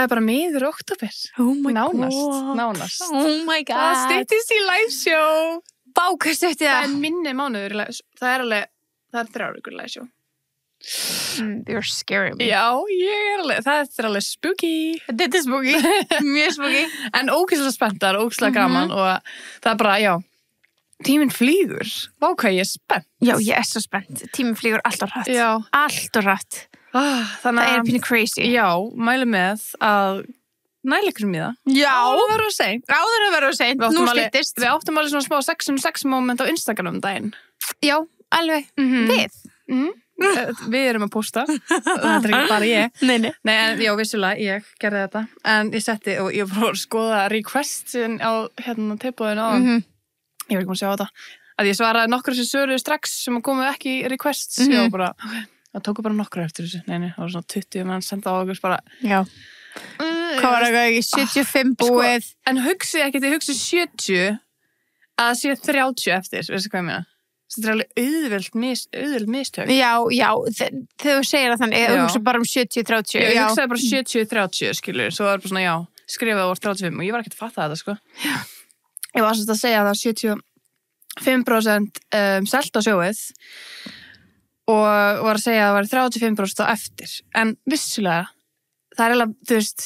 Það bara miður október. Oh my Nánast. Oh my god. Það styttist í live show. Vá, hvað stytti Það það? minni mánuður. Það er 3 vikur live show. You're scaring me. Já, það er alveg spooky. Þetta er spooky. Mjög spooky. En ógeðslega spenntar, ógeðslega gaman og það er bara, já, tíminn flýgur. Vá, hvað ég er spennt. Já, ég er svo spennt. Tíminn flýgur allt og hratt. Já. Allt og hratt. Þannig Það er pínu crazy. Já, mælu með að næleikur í það. Já. Það verður að segja. Áður að vera að segja. Nú styttist. Við áttum alveg svona smá 6 moment á Instagram daginn. Já, alveg. Við. Við erum að posta. Það er ekki bara ég. Nei. Nei, en já, vissulega, ég gerði þetta. En ég setti, og ég fór að skoða requestin á tilboðinu á. Ég var ekki búin að sjá þetta. Að ég svaraði nokkur sem svöruðu strax sem komu ekki requests. Ég var bara, það tóku bara nokkur eftir þessu. Nei, það var svona 20 mann senda á okkur bara. Já. Hvað var það ekki? 75 búið. Sko, en hugsið ekki, þið hugsið 70 að sé 30 eftir, veistu hvað ég meina? Þetta er alveg auðveld mistök. Já, þegar þú segir það þannig, þú hugsa bara 70-30. Ég hugsaði bara 70-30, skilur, svo var bara svona, já, skrifaði úr 35 og ég var ekkert að fatta þetta, sko. Já. Ég var að segja að það var 75% selt á sjóið og var að segja að það var 35% á eftir. En vissulega, það er eiginlega, þú veist,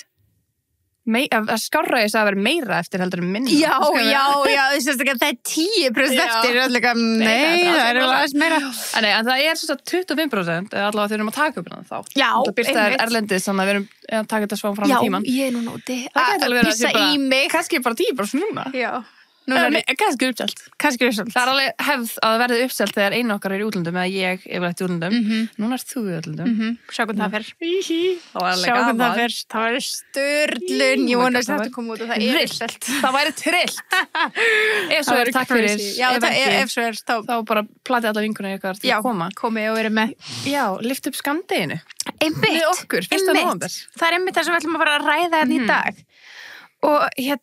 að skárra þess að vera meira eftir heldur en minna. Já, þess að það er 10% eftir. Nei, það er aðeins meira. En það er svona 25% allavega þegar við erum að taka upp þá. Já, það byrstaðir erlendis, þannig að við erum að taka þetta svá fram í tíman. Já, ég er nú nóti að pissa í mig. Kannski bara 10% núna. Já. Kannski uppselt. Það er alveg hefð að það verði uppselt þegar einu okkar er í útlöndum eða ég yfirleitt í útlöndum. Núna er þú í útlöndum. Sjá hvernig það fer. Sjá hvernig það fer. Það væri störlun. Ég vona að þetta kom út og það er uppselt. Það væri trillt. Ef svo er takk fyrir. Já, ef svo er þá bara platið alla vinkunni ykkar til að koma. Já, komið og verið með. Já, lyft upp skammdeginu. Einmitt. Við okkur, 1. nóvember. Það er einmitt það sem við ætlum að fara að ræða hérna í dag. Og já,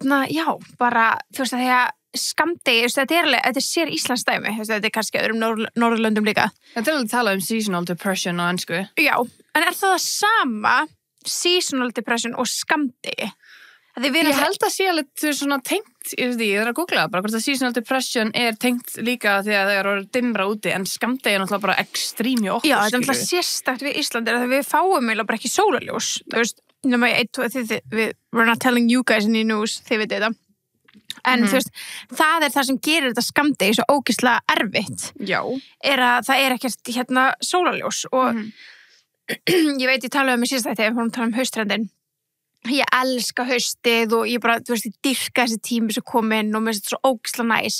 bara, þú veist að því að skammdegi, þetta er sér Íslands dæmi, þetta er kannski öðrum Norðurlöndum líka. Þetta er alveg talað seasonal depression á ensku. Já, en er það sama seasonal depression og skammdegi? Ég held að sé alveg, þú veist, svona tengt, ég er að googla bara hvort að seasonal depression er tengt líka því að það er dimmra úti, en skammdegi er náttúrulega bara ekstrím í okkur. Já, þetta er náttúrulega sérstakt við Íslandi, er að við fáum eiginlega bara ekki sólarljós, þú veist, we're not telling you guys any news, þið veitir þetta. En þú veist, það er það sem gerir þetta skammdegi svo ógeðslega erfitt. Já. Er að það er ekkert sólarljós og ég talaði um í síðasta þegar við fórum að tala um haustrendin. Ég elska haustið og ég bara, þú veist, ég dyrka þessi tími sem kom inn og mér finnst þetta svo ógeðslega næs.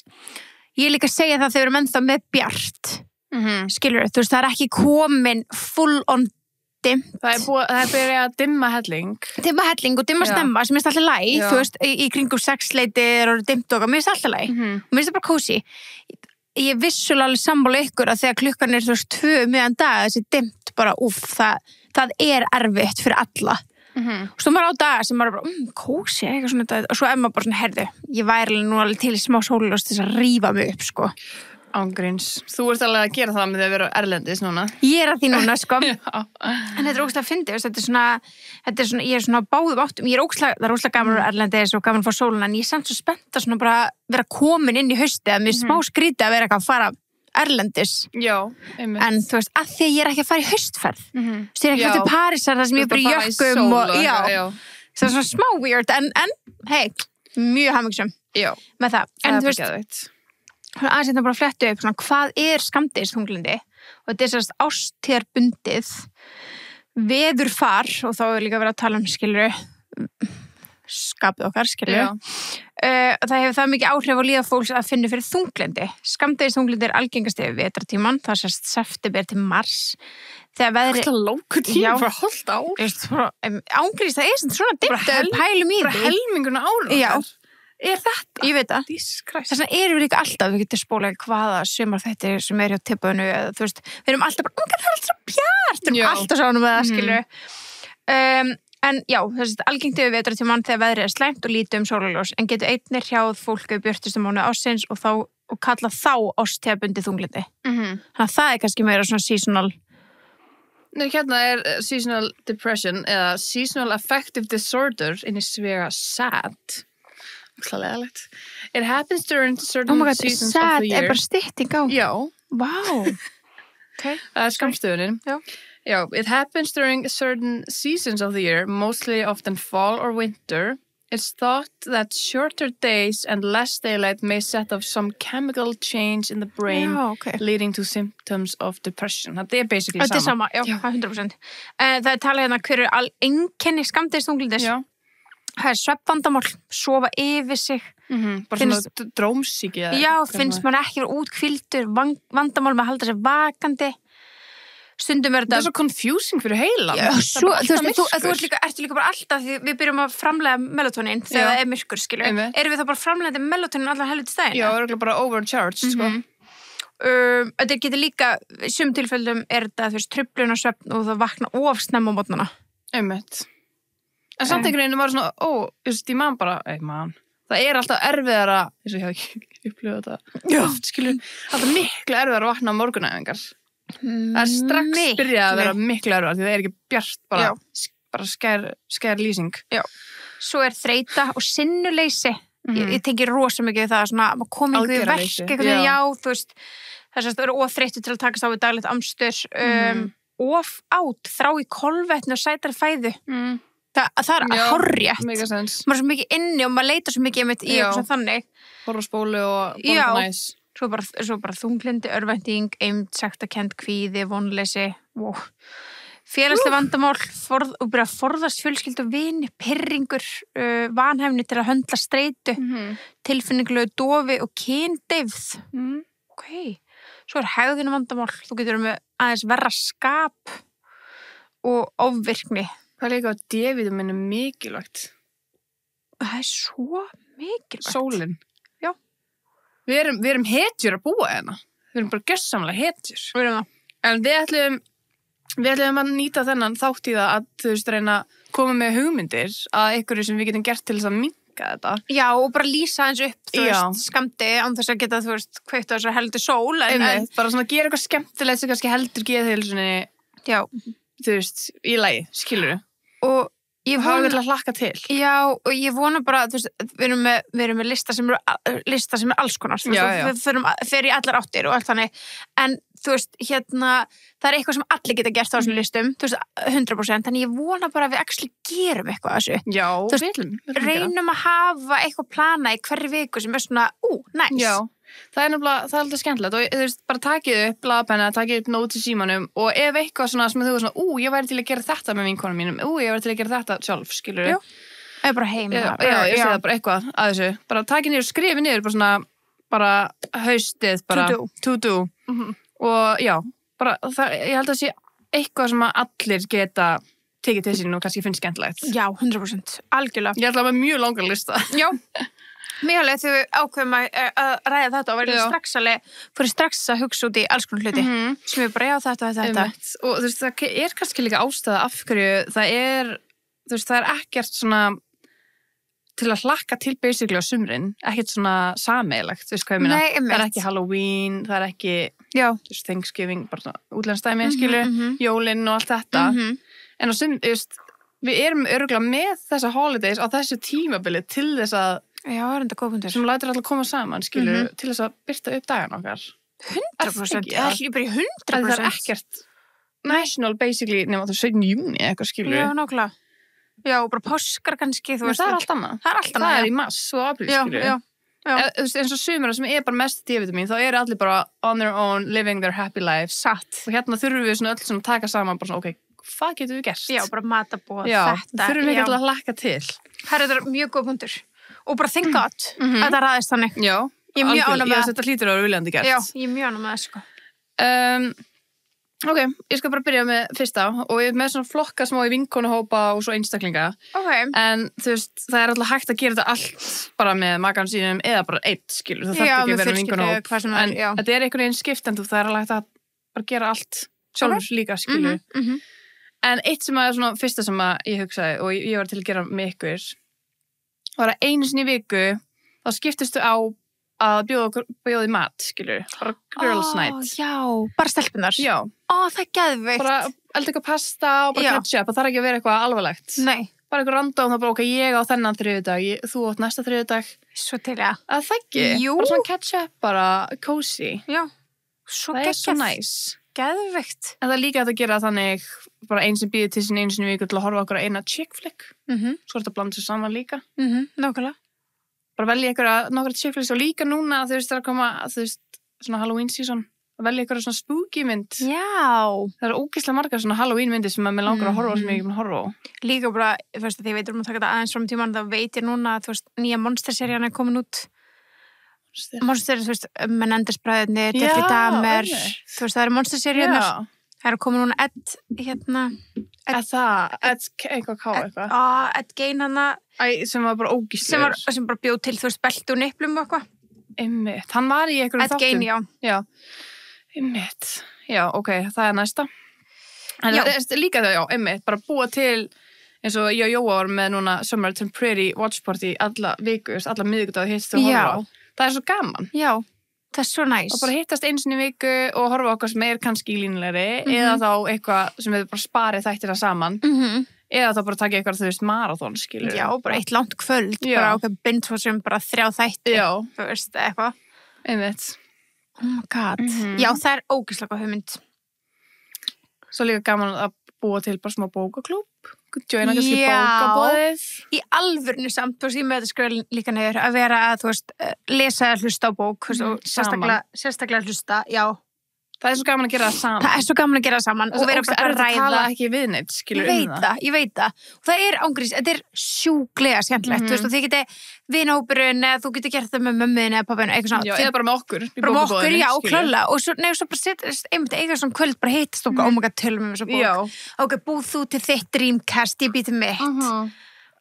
Ég líka að segja það þegar við erum ennþá með bjart. Skilur þú veist, það er ekki komin full on dimmt. Það er byrjað að dimma helling. Dimma helling og dimma snemma sem er alltaf læg, þú veist, í kringum 6-leytið og dimmt og mér finnst alltaf læg. Og mér finnst það bara kósi. Ég vissulega alveg sammála ykkur að þegar klukkan er þú veist 2 miðan dag, þessi dimmt bara það er erfitt fyrir alla. Og svo maður á daga sem maður bara, kósi, eitthvað svona, og svo er maður bara svona, herðu, ég væri nú alveg til í smá sólarljós til þess að rífa mig upp, sko. Ángríns. Þú ert alveg að gera það með því að vera erlendis núna. Ég er að því núna, sko. En þetta er ógeðslega fyndið, þetta er svona, ég er svona báðum áttum, það er ógeðslega gaman að vera erlendis og gaman að fá sóluna, en ég er samt svo spennt að svona bara vera komin inn í haustið, að mér smá skrítið að vera eitthvað að fara erlendis. Já, einmitt. En þú veist, að því að ég er ekki að fara í haustferð. Þú veist, ég er ekki að fara til Parísar þar sem ég er bara í jökkum og, það er svona smá weird, en hey, mjög hamingjusöm með það. En þú veist, aðeins þetta bara að flettu upp, svona, hvað er skammdegisþunglyndi? Og þetta er sérst ástíðarbundið veðurfar, og þá er líka verið að tala um, skilur, skapið okkar, skilur. Það hefur það mikið áhrif á líða fólks að finna fyrir þunglyndi. Skammdegisþunglyndi er algengast yfir vetrartíman, það sérst september til mars. Þegar veðri... Það er langur tíma fyrir hálft ár. Ángríns, það er svona dimmt að pælum í því. Bara helminguna ára okkar. Er þetta? Ég veit það. Þess vegna erum við líka alltaf, við getum spólað hvaða sumar þetta sem er hjá tippaðinu, eða þú veist, við erum alltaf bara, það er alltaf svo bjart, við erum alltaf sánum með það, skilur. En já, þess að algengt yfir vetrartímann þegar veðrið er slæmt og lítið sólarljós, en getur einnig hrjáð fólk við björtustu mánuði ársins og kalla þá árstíðarbundið þunglyndi. Þannig að það er kannski meira svona seasonal Nei, hérna seasonal depression eða seasonal affective disorder inni svega SAD. Klálegilegt. It happens during certain seasons of the year. Sad bara stytting á. Já. Vá. Okay. Skamstöðunin. Já. Já, it happens during certain seasons of the year, mostly often fall or winter. It's thought that shorter days and less daylight may set off some chemical change in the brain leading to symptoms of depression. Það basically sama. Þetta sama, já. 100%. Það talað hérna hverju einkenni skammdegisþunglyndis. Já. Það svefnvandamál, sofa yfir sig. Bara svona drómsýki. Já, finnst mann ekki vera útkvildur, vandamál með að halda sér vakandi. Stundum þetta... Það svo confusing fyrir heilan. Já, svo, þú ert líka bara alltaf, því við byrjum að framlega melatonin þegar það myrkur, skilur. Erum við þá bara framlegandi melatonin allar helviti stæðina? Já, það bara overcharged, sko. Þetta getur líka, í sum tilfellum þetta, truflun og svefn og það vakna ofsnemma á mótnana. Einmitt. En samt einhvern veginn var svona, ég man bara, það alltaf erfiðara, eins og ég hef ekki upplifað þetta, skilur, alltaf miklu erfiðara að vakna á morgunæfingar. Það strax byrjað að vera miklu erfiðara, því það ekki bjart, bara skær lýsing. Já. Svo þreyta og sinnuleysi. Ég tengi rosa mikið það, svona, að koma ykkur í verk, eitthvað, þú veist, þess að það eru ofþreyttu til að takast á við daglegt amstur, þrá í kolvetni og sætari fæðu. Það hárrétt. Maður er svo mikið inni og maður leitar svo mikið í eitthvað sem þannig. Horfa á spólu og borða næs. Svo bara þunglyndi, örvænting, eymd, sektarkennd, kvíði, vonleysi. Wow. Félagsleg vandamál, og byrja að forðast fjölskyldu og vini, pirringur, vanhæfni til að höndla streitu, tilfinningulegu dofi og kyndeyfð. Ok. Svo hegðinu vandamál, þú getur með aðeins verra skap og ofvirkni. Hvað líka á D-vítamínu mikilvægt? Það svo mikilvægt. Sólin. Já. Við erum hetjur að búa hérna. Við erum bara gjörsamlega hetjur. Við erum það. En við ætlum að nýta þennan þátt í það að þú veist reyna að koma með hugmyndir að einhverju sem við getum gert til þess að minnka þetta. Já, og bara lýsa eins upp, þú veist, skamdi án þess að geta, þú veist, kveikt á þessar heldur sól. En bara svona gera eitthvað skemmtilegt sem kannski heldur geðheilsunni. Já. Þú veist, í lagi, skilur við. Og ég vona að hlakka til. Já, og ég vona bara, þú veist, við erum með lista sem er alls konar. Við fyrir í allar áttir og allt þannig. En þú veist, það eitthvað sem allir geta gert á þessum listum, þú veist, 100%. Þannig ég vona bara að við actually gerum eitthvað að þessu. Já, við viljum reynum að hafa eitthvað plana í hverri viku sem svona, nice. Já. Það nefnilega, alltaf skemmtilegt og þú veist, bara takið upp blaðpenna, takið upp nót í símanum og ef eitthvað svona sem þú er svona, ég væri til að gera þetta með vinkonum mínum, ég væri til að gera þetta sjálf, skilur við? Eða bara heima. Já, ég sé það bara eitthvað að þessu. Bara takið niður, skrifið niður, bara svona, bara haustið, bara to do. Og já, bara, ég held að sé eitthvað sem að allir geta tekið til sín og kannski finnst skemmtilegt. Já, 100%, algjörlega. Ég ætla að hafa mjög langan lista. Já. Mjög alveg þegar við ákveðum að ræða þetta og fyrir strax að hugsa út í alls konar hluti sem við bara, þetta. Og þú veist, það kannski líka ástæða af hverju það er ekkert svona til að hlakka til basically á sumrin, ekkert svona sameigilegt, þú veist hvað ég meina. Nei, það er ekki Halloween, það er ekki Thanksgiving, bara svona útlensdæmi, skilur, jólin og allt þetta. En á sumrin, þú veist, við erum örugglega með þessa holidays á þessu tímabili til þess að sem lætur alltaf koma saman, skilur, til þess að byrta upp dagana okkar. 100%. Það er bara 100%. Það er ekkert national, basically, nema það 17. júni eitthvað, skilur. Já, nákvæmlega. Já, og bara páskar kannski, þú veist. Það er allt annað. Það er í mars og apríl, skilur. Já. Þú veist, eins og sumara sem bara mest D-vitamin, þá eru allir bara on their own, living their happy life. Satt. Og hérna þurfum við svona öll svona taka saman, bara svona, hvað getum við gert? Já, bara matabóð, þetta. Já, þurfum við ekki að hlakka til. Þetta er mjög góð punktur. Og bara think God að það ræðist þannig. Já, ég er mjög ánægð með það. Þetta hlýtur að vera viljandi gert. Já, ég er mjög ánægð með það, sko. Ok, ég skal bara byrja með fyrsta og ég er með svona flokka smá í vinkonuhópa og svo einstaklinga. Ok. En þú veist, það er alltaf hægt að gera þetta allt bara með makanum sínum eða bara eitt, skilur. Það þarf ekki að vera vinkonuhóp. En þetta er einhvern veginn skiptandi og það er alveg hægt að bara gera allt sjálfur líka, skilur. En eitt sem er svona fyrsta sem ég hugsaði og ég var til að gera með ykkur var að einu sinni í viku þá skiptistu á að bjóða í mat, skilur, bara girls night. Já, bara stelpunar. Já. Það er geðveikt. Bara elda eitthvað pasta og bara Já. ketchup, það þarf ekki að vera eitthvað alvarlegt. Nei, Bara eitthvað random, þá bara, ok, ég á þennan þriðjudag, þú átt næsta þriðjudag. svo til ég. Að það ekki? Jú. Bara svona ketchup, bara cozy. Já, svo Það er svo geggjað. næs. Geðveikt. En það er líka hægt að gera þannig, bara einn sem býður til sín einu sinni í viku til að horfa okkur á eina chick flick. Svo er þetta að blanda sér saman líka. Nákvæmlega. Bara velja nokkra chick flicks og líka núna, þú veist, það er að koma, þú veist, svona Halloween season. Að velja ykkur svona spooky mynd. Já. Það eru ógeðslega margar svona Halloween myndir sem að mér langar að horfa á sem ég ekki búin að horfa á. Líka bara, þú veist, þegar ég veit að taka þetta aðeins fram tíman, þá veit ég núna að, þú veist, nýja Monster-serían er komin út. Monster, þú veist, Menendez-bræðirnir, Jeffrey Dahmer, þú veist, það eru Monster-seríunar. Það eru komin núna Ed, eitthvað ká eitthvað. Ed Gein hana, Sem var bara ógeðslegur. sem bara bjóð til, þú veist, belti og niplum og eitthvað. Einmitt. Hann var í einhverjum Ed Gein, já. Já. Einmitt. Já, ok, það er næsta. En Já. það er líka það, já, einmitt. Bara búa til, eins og ég og Jóa var með núna Summer Temporary Watch Party alla viku, alla miðvikudag hittast og horfa á. Það er svo gaman. Já, það er svo næs. Og bara hittast einu sinni í viku og horfa á okkar sem er kannski línulegri eða þá eitthvað sem við bara sparið þættina saman eða þá bara taka eitthvað, þú veist, marathon, skilur. Já, bara eitt langt kvöld, Já. bara okkar binge sem bara 3 þætti, Já, þú veist, eitthvað. einmitt. Oh my god. Já, það er ógeðslega hugmynd. Svo líka gaman að búa til bara smá bókaklúbb. Joina kannski Já. bókabóðið. Í alvörinu samt, þú veist, ég með þetta skrifa líka niður, að vera að, þú veist, lesa eða hlusta á bók, þú veist, og sérstaklega hlusta, já. Það er svo gaman að gera það saman. Það er svo gaman að gera það saman og vera bara að ræða. tala ekki við neitt, skilur Ég veit það. Og það er ángrís, þetta er sjúklega skemmtilegt, þú veist, og þið geti vinahópurinn eða þú geti gert það með mömmuðin eða pappinu, eitthvað svona. Já, eða bara með okkur. Bara með okkur, já, klálega. Og svo bara setjast, einmitt, eiga svona kvöld, bara hittast okkur, oh my god, tölum við þessa bók. Já. Ok, búð þú til þitt dreamcast, ég býti mitt.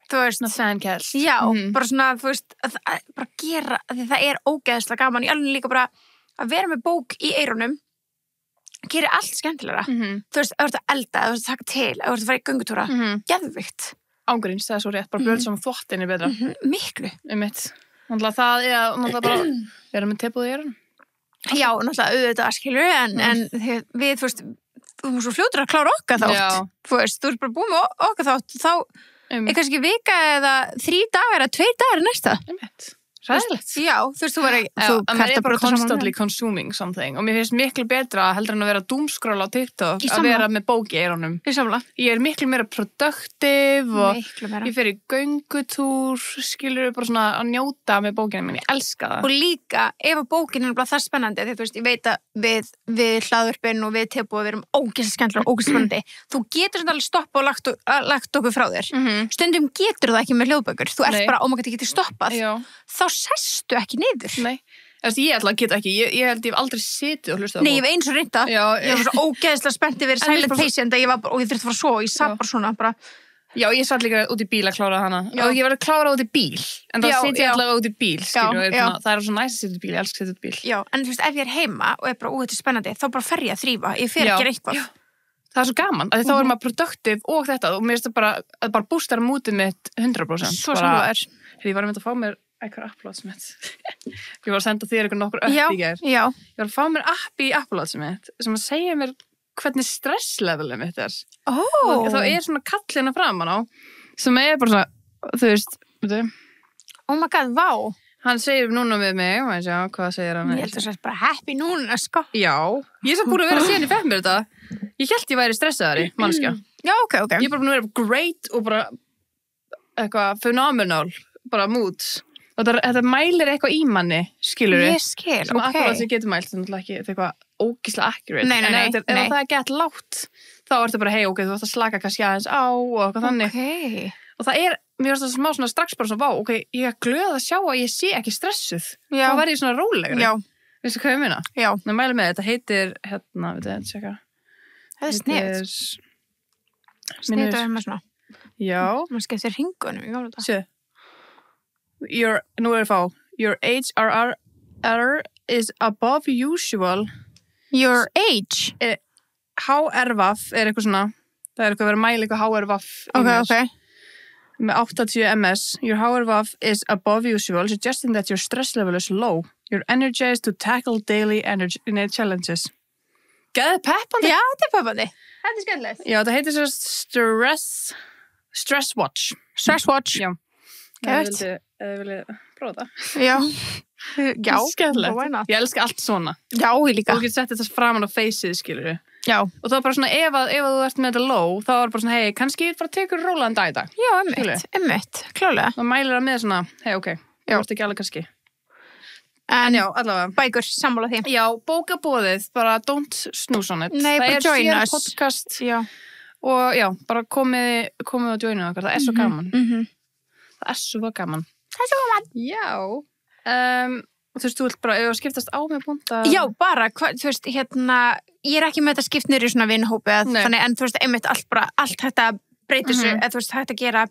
Þú veist. Fancast. Já, bara svona, þú veist, bara gera, því það er ógeðslega gaman. Ég alveg líka bara að vera með bók í eyrunum gerir allt skemmtilegra. Þú veist, ef þú ert að elda, ef þú ert að taka til, ef þú ert að fara í göngutúra, geðvikt. Ángríns, það er svo rétt, bara bröld saman þvottin er betra. Miklu. Einmitt. Náttúrulega það er náttúrulega bara vera með teppuð í eyrun. Já, náttúrulega auðvitað skilur, en við, þú veist, þú erum svo fljótur að klára okkar þátt. Já. Þú veist, þú ert bara búin með okkar þátt, þá er kannski vika eða 3 dagar eða 2 dagar næsta. Einmitt. Ræðilegt. Já, þú veist, þú verður að mér er bara constantly consuming something og mér finnst miklu betra heldur en að vera doomscroll á TikTok að vera með bók í eyrunum. Ég er miklu meira productive og ég fer í göngutúr, skilur bara svona að njóta með bókina minn, ég elska það. Og líka, ef að bókin er bara það spennandi, því þú veist, ég veit að við hlaðvörpin og við tilbúið við erum ógeðslega skemmtilega og ógeðslega spennandi, þú getur svona alveg stoppa og lagt okkur frá þér. Stundum getur það ekki með hljóðbækur, þú ert bara, ég geti stoppað. Þá sestu ekki niður. Nei, ég ætla að geta ekki, ég held ég hef aldrei setið og hlustað á bók. Nei, ég hef eins og reynda. Ég var svo ógeðslega spenntið verið silent patient og ég þurfti að fara svo, ég satt bara svona bara. Já, ég satt líka út í bíl að klára hana og ég var að klára út í bíl en þá set ég allavega út í bíl, skilur það er svo næst að setja út í bíl, ég elsk að setja út í bíl. Já, en þú veist, ef ég er heima og er bara þetta er spennandi, þá bara fer ég að þrífa, ég fer ekki eitthvað. Það er svo gaman, þá er maður productive og þetta og mér finnst það bara boostar mútið mitt 100%. Svo sem það er. Ég var að mynda að fá mér eitthvað Apple Watch mitt. Ég var að senda þér eitthvað nokkur upp í gær. Já. Ég var að fá mér app í Apple Watch mitt sem að segja mér hvernig stresslevelið mitt er. Og þá er svona kallina framan á sem er bara svona, þú veist, oh my god, vá. Hann segir núna við mig, hvað segir hann? Ég held að það er bara happy núna, sko. Já, ég er svo búin að vera síðan ég fekk mér þetta. Ég held ég væri stressaðari, mannskja. Já, ok. Ég er bara búin að vera great og bara eitthvað phenomenal, bara mood. Og þetta mælir eitthvað í manni, skilur við. Ég skil, sem Apple Watch getur mælt, það er ekki eitthvað ógeðslega accurate. Nei. En ef það er gett lágt, þá ertu bara, hei, ok, þú ætti að slaka kannski aðeins á og eitthvað þannig. Og það er, mér finnst það smá svona strax bara svona, vá, ok, ég er glöð að sjá að ég sé ekki stressuð. Já. Þá verð ég svona rólegri. Já. Veistu hvað ég meina? Já. Það mæli með, þetta heitir, tjekka. Það er snið. Snið og með svona. Já. Man skemmtir hringunum, ég gáði þetta. Sjö. Nú er það fá. Your HRR is above usual. Your age? HRVAF er eitthvað svona, það er eitthvað að vera að mæla eitthvað HRVAF. Ok. Með 80 ms. Your HRVAF is above usual, suggesting that your stress level is low. You're energized to tackle daily energy challenges. Geðið peppandi. Já, þetta peppandi. Þetta skemmtilegt. Já, þetta heitir svo Stress Watch. Stress Watch. Já. Geðveikt. Ef þið viljið prófa það. Já. Já. Skemmtilegt. Why not? Ég elska allt svona. Já, ég líka. Þú getur sett þetta framan á faceið, skilur. Já. Og þá bara svona, ef þú ert með þetta low, þá er bara svona, hei, kannski bara tekur rólaðan dag í dag. Já, einmitt, klálega. Þá mælir það með svona, hei, ok, þú ert ekki alveg kannski. En já, allavega. Bækur, sammála því. Já, bókabóðið, bara don't snooze on it. Nei, bara join us. Það er sér podcast. Já. Og já, bara komið og joinu okkar, það er svo gaman. Það er svo gaman. Já. Og þú veist, þú vilt bara, ef þú skiptast á með búnda... Já, bara, þú veist, ég er ekki með þetta skipt niður í svona vinhópi, þannig, en þú veist, einmitt allt þetta breytir sig, eða þú veist, þetta gera.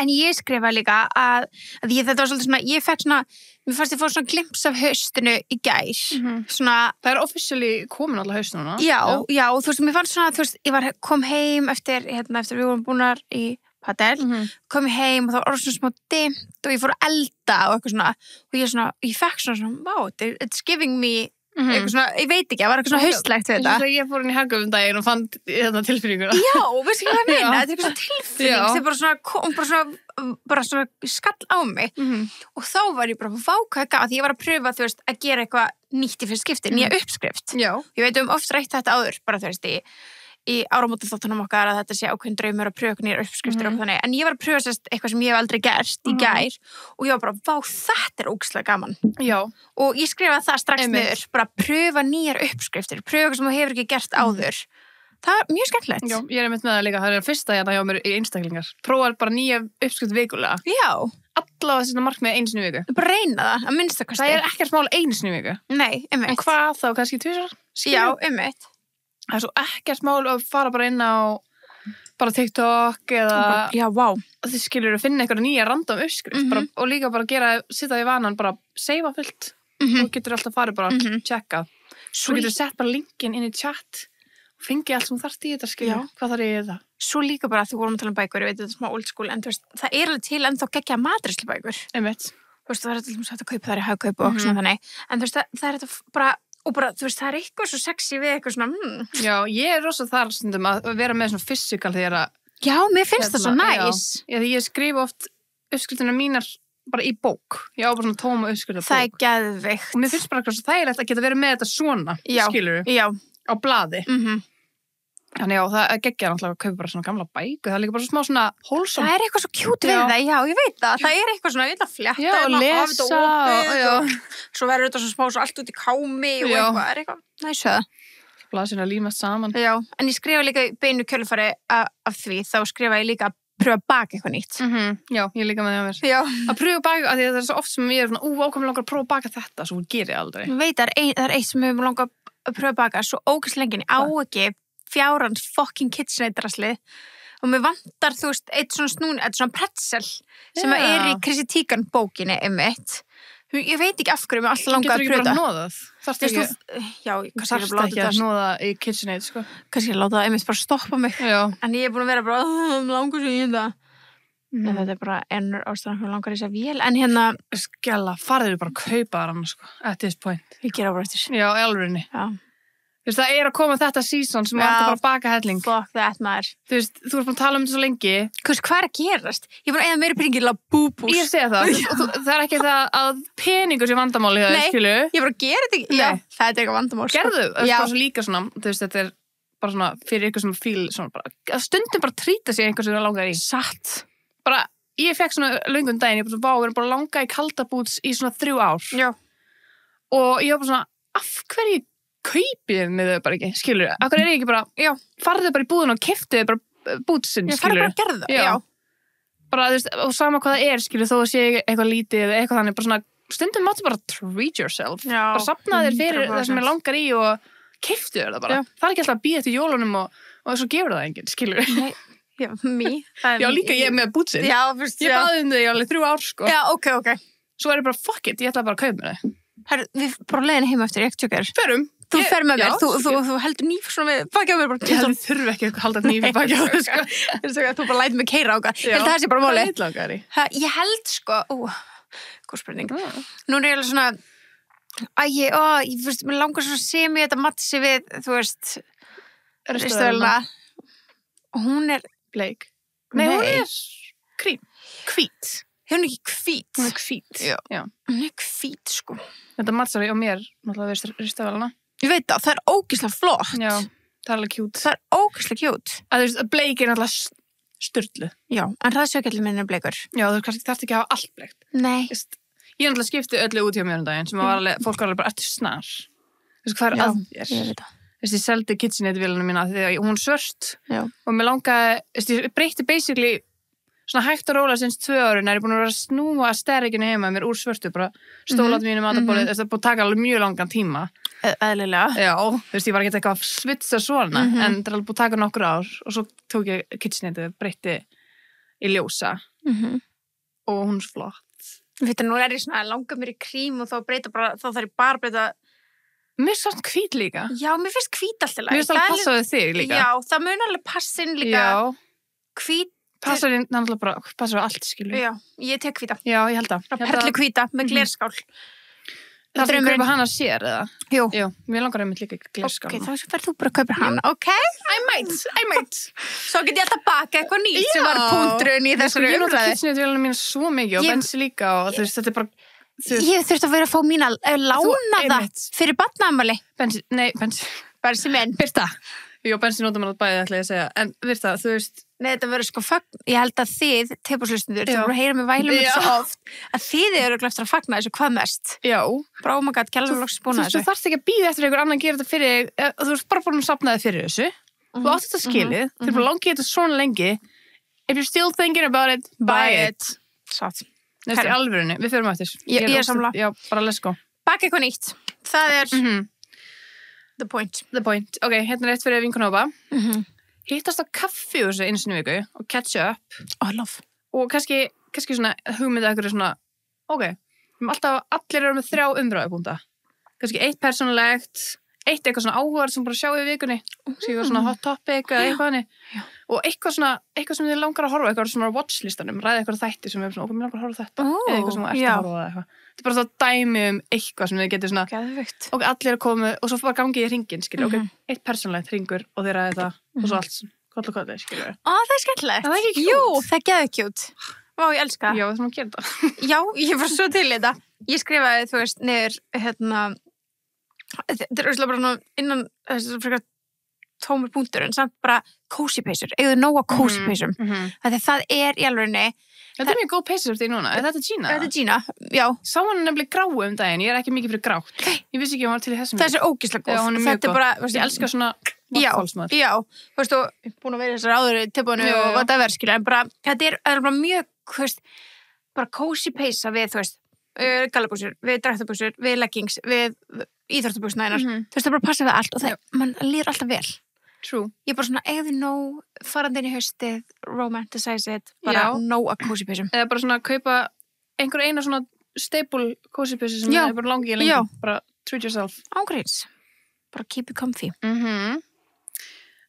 En ég skrifa líka að þetta var svolítið svona, ég fekk svona, mér fannst ég fór svona glimpse af haustinu í gær, svona... Það er officially komin alltaf haust núna. Já, þú veist, mér fannst svona, þú veist, ég kom heim eftir við vorum búnar í padel, kom ég heim og það var orðið svona smá dimmt og ég fór að elda og eitthvað svona, og ég fekk svona, wow, it's giving me eitthvað svona, ég veit ekki, það var eitthvað svona haustlegt við þetta. Ég fór inn í Hagum daginn og fann tilfinninguna. Já, veistu hvað ég meina? Þetta er eitthvað svona tilfinning sem bara svona skall á mig og þá var ég bara vákað því ég var að pröfa, þú veist, að gera eitthvað nýtt í fyrst skipti, nýja uppskrift. Já. Ég veit oft rætt þetta áður, bara þú veist, í áramótaþáttunum okkar að þetta sé ákveðin draumur að pröfa nýjar uppskriftir og þannig, en ég var að pröfa sérst eitthvað sem ég hef aldrei gert í gær og ég var bara, vá, þetta er ógeðslega gaman. Já. Og ég skrifaði það strax niður, bara pröfa nýjar uppskriftir, pröfa eitthvað sem þú hefur ekki gert áður. Það er mjög skemmtilegt. Já, ég er með það líka, það er fyrsta hérna hjá mér í einstaklingar. Prófar bara nýja uppskrift vikulega. Já. Allavega þessi markmið einu sinni í viku. Bara reyna það, að minnsta kosti. Það er ekkert mál einu sinni í viku. Nei, einmitt. En hvað þá, kannski 2 ára? Já, einmitt. Það er svo ekkert mál að fara bara inn á bara TikTok eða já, vá. Þið skilur að finna eitthvað nýja random uppskrift bara, og líka bara sitja í vanan bara seifa fullt og getur alltaf farið bara checka. Svo getur sett bara linkin inn í chat og fengi allt sem þarft í þetta skilur. Hvað þarf ég í þetta? Svo líka bara, þú vorum að tala um bækur, ég veit þetta er smá old school, en þú veist, það er alveg til ennþá geggja matreiðslubækur. Einmitt. Þú veist, það er alltaf hægt að kaupa þær í Hagkaup og svona þannig, en þú veist, það er þetta bara og bara, þú veist, það er eitthvað svo sexy við eitthvað svona, Já, ég er rosa þar stundum að vera með svona physical þegar að... Já, mér finnst það svo næs. Já, því ég skrifa oft uppskriftina mínar bara í bók. Ég á bara svona tóma uppskrifta bók. Það er geðveikt. Og mér finnst bara eitthvað svo þægilegt að geta verið með þetta svona, skilurðu? Já. Á blaði. Þannig já, það geggjar náttúrulega að kaupa bara svona gamla bæku. Það er líka bara smá svona wholesome. Það er eitthvað svo cute við það, já, ég veit það. Það er eitthvað svona, ég vil að fletta og lesa og svo verður þetta svo smá svo allt út í kámi og eitthvað, er eitthvað næsöða. Blaðsina límast saman. Já, en ég skrifa líka í beinu kjölfari af því, þá skrifa ég líka að pröfa að baka eitthvað nýtt. Já, ég líka með það mér. Já. Að pröfa að baka, af því það er svo oft sem ég er svona, ákveðum langar að prófa að baka þetta, svo ger ég aldrei. Ég veit, það er eitt sem ég langar að pröfa að baka, svo ógeðslega lengi, á ekki fjárans fucking KitchenAid-draslið og mér vantar, þú veist, eitt svona pretzel sem er í Chrissy Teigen bókinni einmitt. Ég veit ekki af hverju mér alltaf langar að pröfa. Getur ekki bara nóðað? Þarftu ekki? Já, kannski þarftu ekki að nóða í KitchenAid, sko. Kannski að láta það einmitt bara stoppa mig. Já. En ég er búin að vera bara, langar svo í þetta. En þetta er bara ennur ástæðan hvernig langar í þess að vél. En hérna... Skella, farðu bara að kaupa það annars, sko, at this point. Ég gera bara eftir. Já, í alvörinni. Já. Þú veist, það er að koma þetta season sem er bara að baka helling. Fuck that, maður. Þú veist, þú ert búin að tala um þetta svo lengi. Hvað er að gerast? Ég er búin að eða meiri peningir að búbús. Ég segja það. Það er ekki það að peningur sé vandamáli hjá þér, skilu. Nei, ég er bara að gera þetta ekki. Já, það er eitthvað vandamál. Gerðu, það er bara svo líka svona, þú veist, þetta er bara svona fyrir ykkur sem fíl, svona bara, að stundum bara trýta sig einhver sem það langar í. Satt. Bara, ég fekk svona löngum daginn, ég var bara langa í kalda boots í svona 3 ár. Já. Og ég var bara svona, af hverju kaupið með þau bara ekki, skilur þau? Akkur er ég ekki bara, farðu bara í búðun og keyptu þau bara bútsinn, skilur þau? Já, farðu bara að gerða það, já. Bara, þú veist, og sama hvað það er, skilur þó að sé eitthvað lítið eða eitthvað þannig, bara svona, stundum máttu bara treat yourself. Já. Bara safna þér fyrir það sem er langar í og keyptu þau það bara. Já. Það er ekki alltaf að bíða eftir jólunum og svo gefur það enginn, skilur þau? Nei, já, Já, líka ég með bútsinn. Já, fyrst, ég baði þau í alveg 3 ár, sko. Já, ok. Svo er ég bara, fuck it, ég ætla bara að kaupa mér þau. Herru, við bara leiðin heim eftir, ég tjókar. Förum. Þú fer með mér, þú heldur nýf svona við baki á mér bara. Ég þurfi ekki að halda nýf baki á mér, sko. Þú bara lætur mig keyra á okkar. Ég held að það sé bara máli. Hvað heitlangar í? Ég held, sko, góð spurning. Nú er ég alveg svona, Ég veist, mér langar svo sem ég þetta matsi við, þú veist, ristöðuna. Og hún er bleik. Nei, hún er krím. Hvít. Hún er ekki hvít. Hún er hvít. Já. Hún er hvít, sko. Þetta matsar á mér, náttúrulega við ristöðuna. Ég veit það er ógeðslega flott. Já, það er alveg kjút. Það er ógeðslega kjút. Að þú veist, bleik er náttúrulega sturlu. Já, en hraðsjókjallin minn er bleikur. Já, þú þarft ekki að hafa allt bleikt. Nei. Ég náttúrulega skipti öllu út hjá mér daginn sem var alveg, fólk var alveg bara eftir snar. Þú veist, hvað er að þér? Ég veit það. Þú veist, ég seldi KitchenAid-vélina mína því að hún svört. Já. Og mér langaði, þú veist, ég breytti basically svona hægt og róla sinns 2 árin er ég búin að vera að snúa stærikinu heima mér úr svörtu, bara stólat mínu matabólið, það er búin að taka alveg mjög langan tíma. Eðlilega. Já, þú veist, ég var ekki eitthvað að svitsa svona, en það er alveg búin að taka nokkur ár og svo tók ég KitchenAid breytti í ljósa og hún er svo flott. Þetta nú er ég svona að langa mér í krím og þá þarf ég bara að breyta. Mér finnst svona hvít líka. Já, mér finnst hvít alltaf læg. Mér finnst alveg passaði þig líka. Já, það mun alveg passa inn líka. Já. Hvít. Passar inn, náttúrulega bara, passar á allt, skilur. Já, ég tek hvíta. Já, ég held að. Perlu hvíta með glerskál. Það er að kaupa hana sér, eða? Jú. Jú, mér langar einmitt líka glerskál. Ok, þá verður þú bara að kaupa hana, ok? I might. Svo get ég alltaf baka eitthvað nýtt sem var punkturinn í þessari Ég nota umræði. KitchenAid-vélina mína svo mikið og Bensi líka og þú veist, þetta er bara... Ég þurfti að vera að fá mín að lána það fyrir barnaafmæli. Bensi minn. Birta. Jú, Bensi nota mér að bæði, ætla ég að segja. En Birta, þú veist... Nei, þetta verður sko ég held að þið, tepaslustundur, þú voru að heyra mig vælum þetta svo oft, að þið eru eftir að fagna þessu hvað mest. Já. Bara, oh my god, gæla loks búin að þessu. Þú þarfst ekki að býða eftir einhver annan að gera þetta fyrir þig, þú ert bara búin að safna þig fyrir þessu. Þú átt þetta skilið, þú er bara langið þetta svona lengi. If you're still thinking about it, buy it. Satt. Næst í alvörunni, við förum eftir. Ég er samla. Já, bara let's go. Baka eitthvað nýtt. Það er the point. Ok, hérna er eitt fyrir vinkonópa. Hittast á kaffi úr þessu einu sinni í viku og catch up. I love. Og kannski svona hugmyndið ekkur er svona, ok, allir eru með 3 umræðupúnta. Kannski 1 persónulegt, 1 eitthvað svona áhugaður sem bara sjáu í vikunni. Eitthvað svona hot topic eða eitthvað hannig. Og eitthvað sem þið langar að horfa, eitthvað svona á watchlistanum, ræða eitthvað þætti sem er svona, mér langar að horfa þetta. Eða eitthvað sem þú ert að horfa eða eitthvað. Þetta er bara þá dæmi eitthvað sem þið getur svona, geðveikt. Og allir er komið, og svo bara gangið í hringinn, skilur, ok, 1 persónulegt hringur og þið ræði það, og svo allt, koll og kolli, skilur. Það er skemmtilegt. Það er ekki cute. Jú, það er geðveikt cute. Vá, ég elska það. Já, við þurfum að gera þetta. Já, ég var svo til í þetta. Ég skrifaði, þú veist, niður, þetta er bara svona innan þessu frekar tómur punktur, en samt bara cozy peysur, eða nóga cozy peysum. Það er í alvegni. Þetta er mjög góð peysur eftir því núna. Er þetta Gina? Þetta er Gina, já. Sá hann nefnilega gráu daginn, ég er ekki mikið fyrir grátt. Ég vissi ekki að hann var til í þessum. Það er ógeðslega góð. Já, hún er mjög góð. Bara, ég elska svona vatnfólksmaður. Já, þú veist, og ég er búin að vera þessar áður í tilbúinu og whatever, skilja, en bara, þetta er bara mjög, þú veist, bara cozy peysa við, þú veist, gallabúsur, við drættabúsur, við leggings, við íþróttabúsuna einar. Þú veist, það bara passa við allt og það, mann líður alltaf vel. True. Ég er bara svona, eigðu nóg, farandi inn í haustið, romanticize it, bara nóg að cozy peysum. Eða bara svona kaupa einhver eina svona staple cozy peysu sem er bara langið lengi. Bara treat yourself. Ángríns. Bara keep it comfy.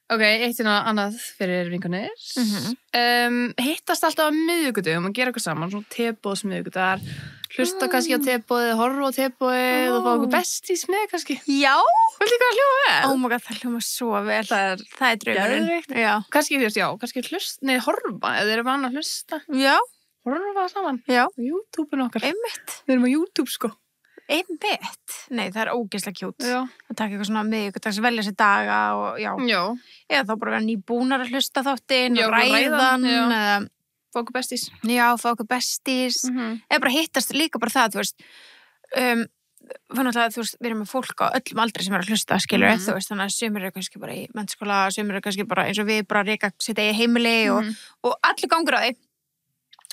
Ok, eitt annað fyrir vinkonir. Hittast alltaf á miðvikudögum og gera eitthvað saman, svona teboðsmiðvikudagar. Hlusta kannski á teboðið, horfa á teboðið og fá okkur besties með kannski. Já. Viltu ekki að hljóma vel? Oh my god, það hljóma svo vel. Það er draumurinn. Já. Kannski, þú veist, kannski horfa, eða þeir eru vana að hlusta. Já. Horfa saman. Já. YouTube-un okkar. Einmitt. Við erum á YouTube, sko. Einmitt. Nei, það er ógeðslega kjút. Já. Það taka eitthvað svona miðvikudags, velja sér daga og já. Eða þá bara vera nýbúnar að hlusta þáttinn og ræðan eða fá okkur besties. Já, fá okkur besties. Eða bara hittast líka bara það, þú veist, þú veist, við erum með fólk á öllum aldri sem er að hlusta, skilur, þú veist, þannig að sumir eru kannski bara í mennskóla, sumir eru kannski bara eins og við bara reka sitt eigi heimili og allir gangur á því.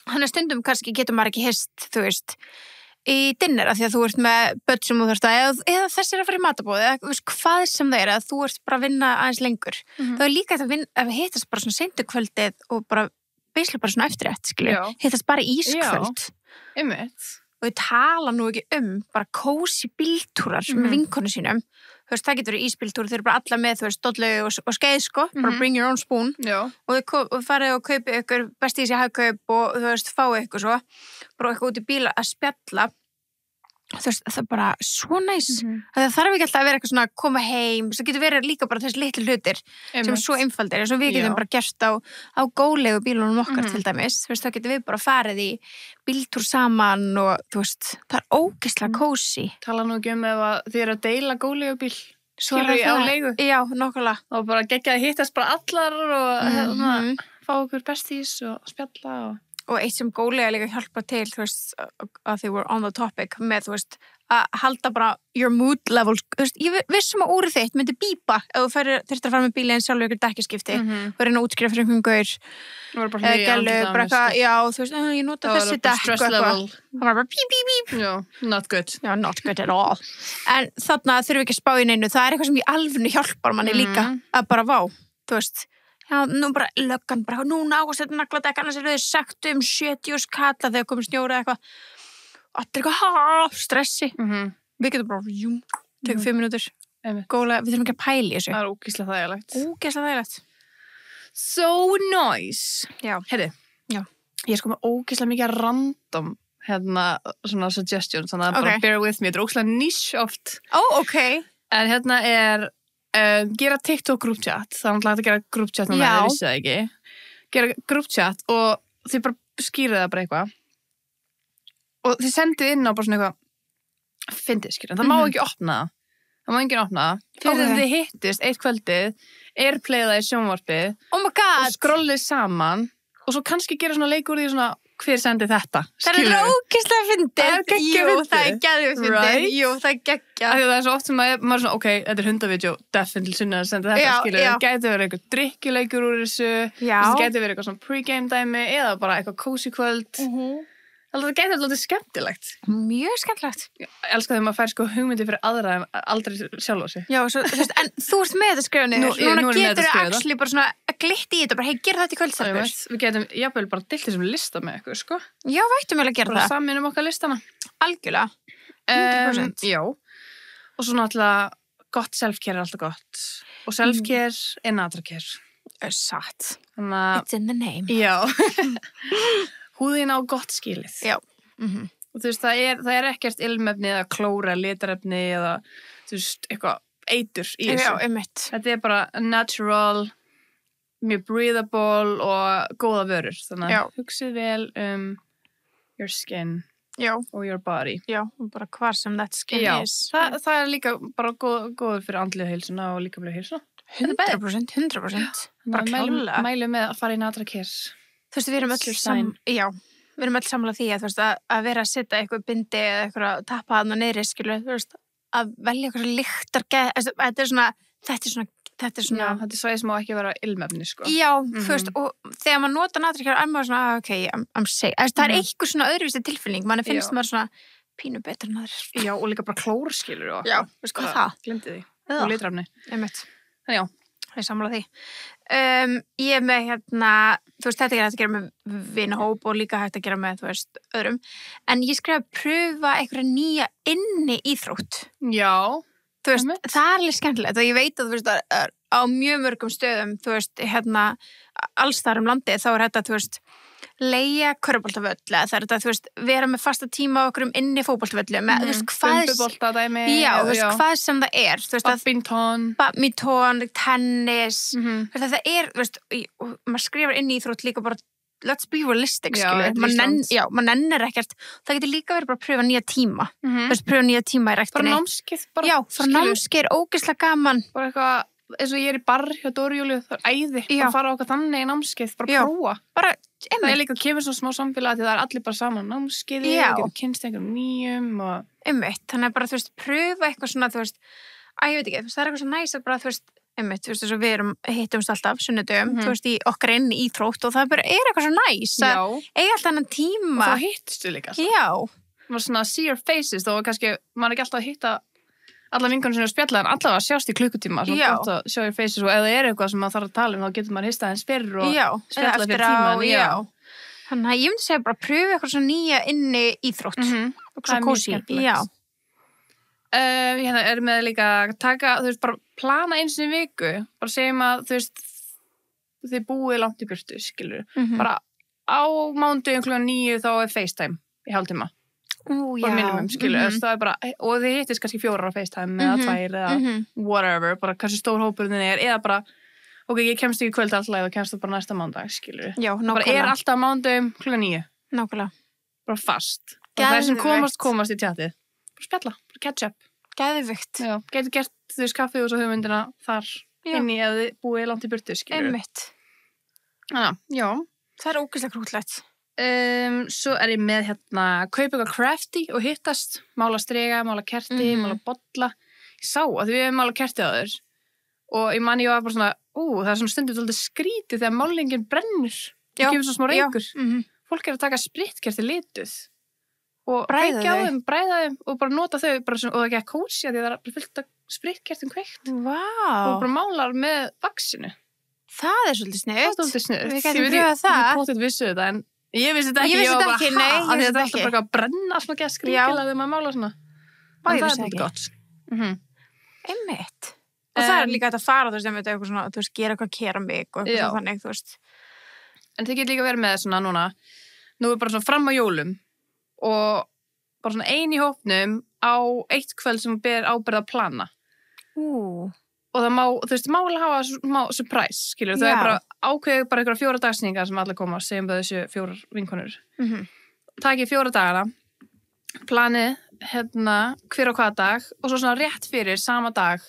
Þannig að stundum kannski getur maður ekki hist, þú veist, í dinner af því að þú ert með börn sem þú þarft að eða þess að fara í matabóð eða þú veist hvað sem það er að þú ert bara að vinna aðeins lengur. Það er líka að við hittast bara svona seintu kvöldið og bara beislega bara svona eftirrétt, skilju. Hittast bara ískvöld. Einmitt. Og ég tala nú ekki bara cozy bíltúrar með vinkonu sínum. Þú veist, það getur verið ísbíltúr, þeir eru bara alla með, þú veist, dollu og skeið, sko, bara bring your own spoon. Og þið farið og kaupið ykkur bestís í hagkaup og þú veist, fáið ykkur svo, bara eitthvað út í bíla að spjalla. þú veist, það er bara svo næs það þarf ekki alltaf að vera eitthvað svona að koma heim, það getur verið líka bara þessi litlu hlutir sem er svo einfaldir, eins og við getum bara gert á gólegu bílunum okkar til dæmis, þú veist, þá getum við bara farið í bíltúr saman og þú veist, það er ógeðslega kósí. Tala nú ekki ef að þið eru að deila gólegu bíl skilur á leigu. Já, nokkulega. Og bara geggja að hittast bara allar og fá okkur bestís og spjalla og eitt sem góðlega líka hjálpa til, þú veist, að þið were on the topic með, þú veist, að halda bara your mood levels, þú veist, ég vissum að úrið þitt myndi bípa ef þú þurftir að fara með bílinn sjálfur ykkur dekkiskipti og reyna að útskýra fyrir einhvern gaur eða gælu, bara eitthvað, já, þú veist, ég nota þessi dekk og eitthvað, það var bara bíp, bíp, bíp. Já, not good. Já, not good at all. En þarna þurfum ekki að spá í neinu, það er eitthvað sem í alvöru hjálpar manni líka, að bara vá, þú veist, já, nú bara löggan, bara núna á að setja nagladekk, annars er þau sagt 70 kalla þegar komið snjóra eitthvað. Allir eitthvað, stressi. Við getum bara, tökum 5 mínútur. Góðlega, við þurfum ekki að pæla í þessu. Það er ógeðslega þægilegt. Ógeðslega þægilegt. So nice. Já. Heyrðu, ég er sko með ógeðslega mikið random, svona suggestions, þannig að bara bear with me. Þetta er ógeðslega niche oft. Ok. En hérna er gera TikTok group chat, það er náttúrulega að gera group chat núna, það vissi það ekki. Gera group chat og þið bara skýrið það bara eitthvað. Og þið sendið inn á bara svona eitthvað fyndið, skýrið. Það má ekki opna það. Það má enginn opna það. Fyrir þið hittist eitt kvöldið, airplayða í sjónvarpið. Oh my god! Og skrollið saman. Og svo kannski gera svona leik úr því svona, hver sendi þetta? Það er ógeðslega fyndið. Það er geggjað fyndið. Jú, það er geðveikt fyndið. Jú, það er geggjað. Það er svo oft sem maður er svona, ok, þetta er hundavídeó, definitely Sunna að senda þetta, skilur. Það gæti verið eitthvað drykkjuleikur úr þessu. Það gæti verið eitthvað svona pre-game dæmi eða bara eitthvað cozy kvöld. Það gæti alltaf skemmtilegt. Mjög skemmtilegt. Ég elska þegar maður fær sko hugmyndi fyrir aðra en aldrei sjálfa sig. Já, svo, en þú ert með þetta skrifa niður. Núna getur þú actually bara svona að glitta í þetta, bara, hey, gera þetta í kvöldstarpur. Við getum jafnvel bara dilt þessum lista með eitthvað, sko. Já, vættum vel að gera það. Bara saminum okkar listana. Algjörlega. 100%. Já. Og svo náttúrulega gott self-care er alltaf gott. Og self-care er natra-care. Satt. It's in the name. Já. Húðin á gott skilið. Já. Og þú veist, það er ekkert ilmefni eða klóra, litarefni eða, þú veist, eitthvað eitur í þessu. Já, einmitt. Þetta er bara natural, mjög breathable og góða vörur. Þannig að hugsið vel your skin og your body. Já, og bara hvar sem that skin is. Það er líka bara góður fyrir andlega heilsuna og líkamlega heilsuna. 100%. Bara klálega. Mælu með að fara í natra-care. Þú veist, við erum öll sammála því að, þú veist, að vera að setja eitthvað bindi eða eitthvað að tappa hann á niðri, skilu, þú veist, að velja eitthvað svo lyktar, þetta er svona, Já, þetta er svæði sem má ekki vera ilmefni, sko. Já, þú veist, og þegar maður nota natra-care, er maður svona, ok, I'm safe. Það er eitthvað svona öðruvísi tilfinning, manni finnst maður svona pínu betur en aðrir. Já, og líka bara klór, skilur. Já, veist hvað það? Glemdi því. Og litrafni. Einmitt. Þannig já. Það er sammála því. Ég er með þú veist, þetta er hægt að gera með vinahóp og líka hægt að gera með, þú veist, öðrum. En ég skrifa að pröfa einhverja nýja inni íþrótt. Já. Þú veist, það er alveg skemmtilegt og ég veit að, þú veist, á mjög mörgum stöðum, þú veist, alls þar landið, þá er þetta, þú veist, leigja körfuboltavöll, eða það er þetta, þú veist, vera með fasta tíma okkur inni fótboltavöllu, með, þú veist, bumbuboltadæmi, þú veist, hvað sem það er, þú veist, badminton, tennis, þetta er, þú veist, og maður skrifar inn í íþrótt líka bara, let's be realistic, skilur, maður nennir ekkert, það getur líka verið bara að pröfa nýja tíma, þú veist, pröfa nýja tíma í ræktinni. Bara námskeið, bara. Já, bara námskeið, ógeðslega gaman. Bara eitthvað, eins og ég er í barr hjá Dóru Júlíu, það er æði, bara fara á okkar þannig í námskeið, bara prófa. Bara, það er líka kemur svona smá samfélag því það er allir bara saman námskeiði, það getur kynst einhverjum nýjum og... Þannig að bara, þú veist, pröfa eitthvað svona, þú veist, ég veit ekki, það er eitthvað svo næs að bara, þú veist, þú veist, þess að við hittumst alltaf sunnudögum, þú veist, í okkar inn í íþrótt og það bara er eitthvað svo næs að eiga alltaf annan tíma. Og þá hittustu líka alltaf. Já. Maður svona see your faces, þó kannski, maður ekki alltaf að hitta alla vinkonur sem spjalla en allavega sjást í klukkutíma svo gott að sjá your faces og ef það er eitthvað sem maður þarf að tala þá getur maður hista aðeins fyrr og spjalla fyrir tíman. Þannig að ég myndi segja bara pröfu eitthvað svo nýja inni íþrótt og svo kósí. Hérna er með líka að taka, þú veist, bara plana eins og í viku, bara segjum að þú veist, þið búið langt í burtu, skilur, bara á mánudaginn klukkan 9 þá er FaceTime í hálftíma. bara minimum, skilur, það bara, og þið hittist kannski 4 á FaceTime eða 2 eða whatever, bara kannski stór hópurinn eða bara, ok, ég kemst ekki kvöld alltaf og kemst það bara næsta mánudag, skilur. Já, bara alltaf mánudagum klukkan 9. Nákvæmlega. Bara fast. Og það sem komast í tjatið. Bara spjalla, bara catch up. Geðvikt. Já, getur gert þú kaffi og svo hugmyndina þar inni eða þið búið langt í burtu, skilur. Einmitt. Já. Það er ógeðslega krútlegt. Svo ég með kaupa eitthvað crafty og hittast, mála striga, mála kerti, mála bolla. Ég sá að við hefum mála kerti á þér og ég man ég var bara svona, það er svona stundum svolítið skrítið þegar málningin brennur. Það kemur svo smá reykur. Fólk að taka spritkerti lituð og bræða þeim og bara nota þau bara svona, og það ekki kósi að því það er fullt af spritkertum kveikt. Og bara málar með vaxinu. Það er svolítið sniðugt. Það er svolítið sniðugt. Við getum pröfað það. Ég potið vissu þetta, en ég vissi þetta ekki. Ég vissi þetta ekki, nei, ég vissi þetta ekki. Það er bara að brenna svona ekki að skringilega þegar maður mála svona. En það er gott. Einmitt. Og það er líka að fara, þú veist, eitthvað svona, þú veist, gera eitthvað keramik og eitthvað svona þannig, þú veist. En þið getur líka verið með svona núna, nú bara svona fram á jólum og bara svona ein í hópnum á eitt kvöld sem ber ábyrgð að plana. Og það má, þú veist, má alveg hafa surprise, skilur, það er bara ákveðið bara einhverja 4 dagsningar sem allir koma, segjum það þessu 4 vinkonur. Takið 4 dagana, planið, hver á hvaða dag og svo svona rétt fyrir sama dag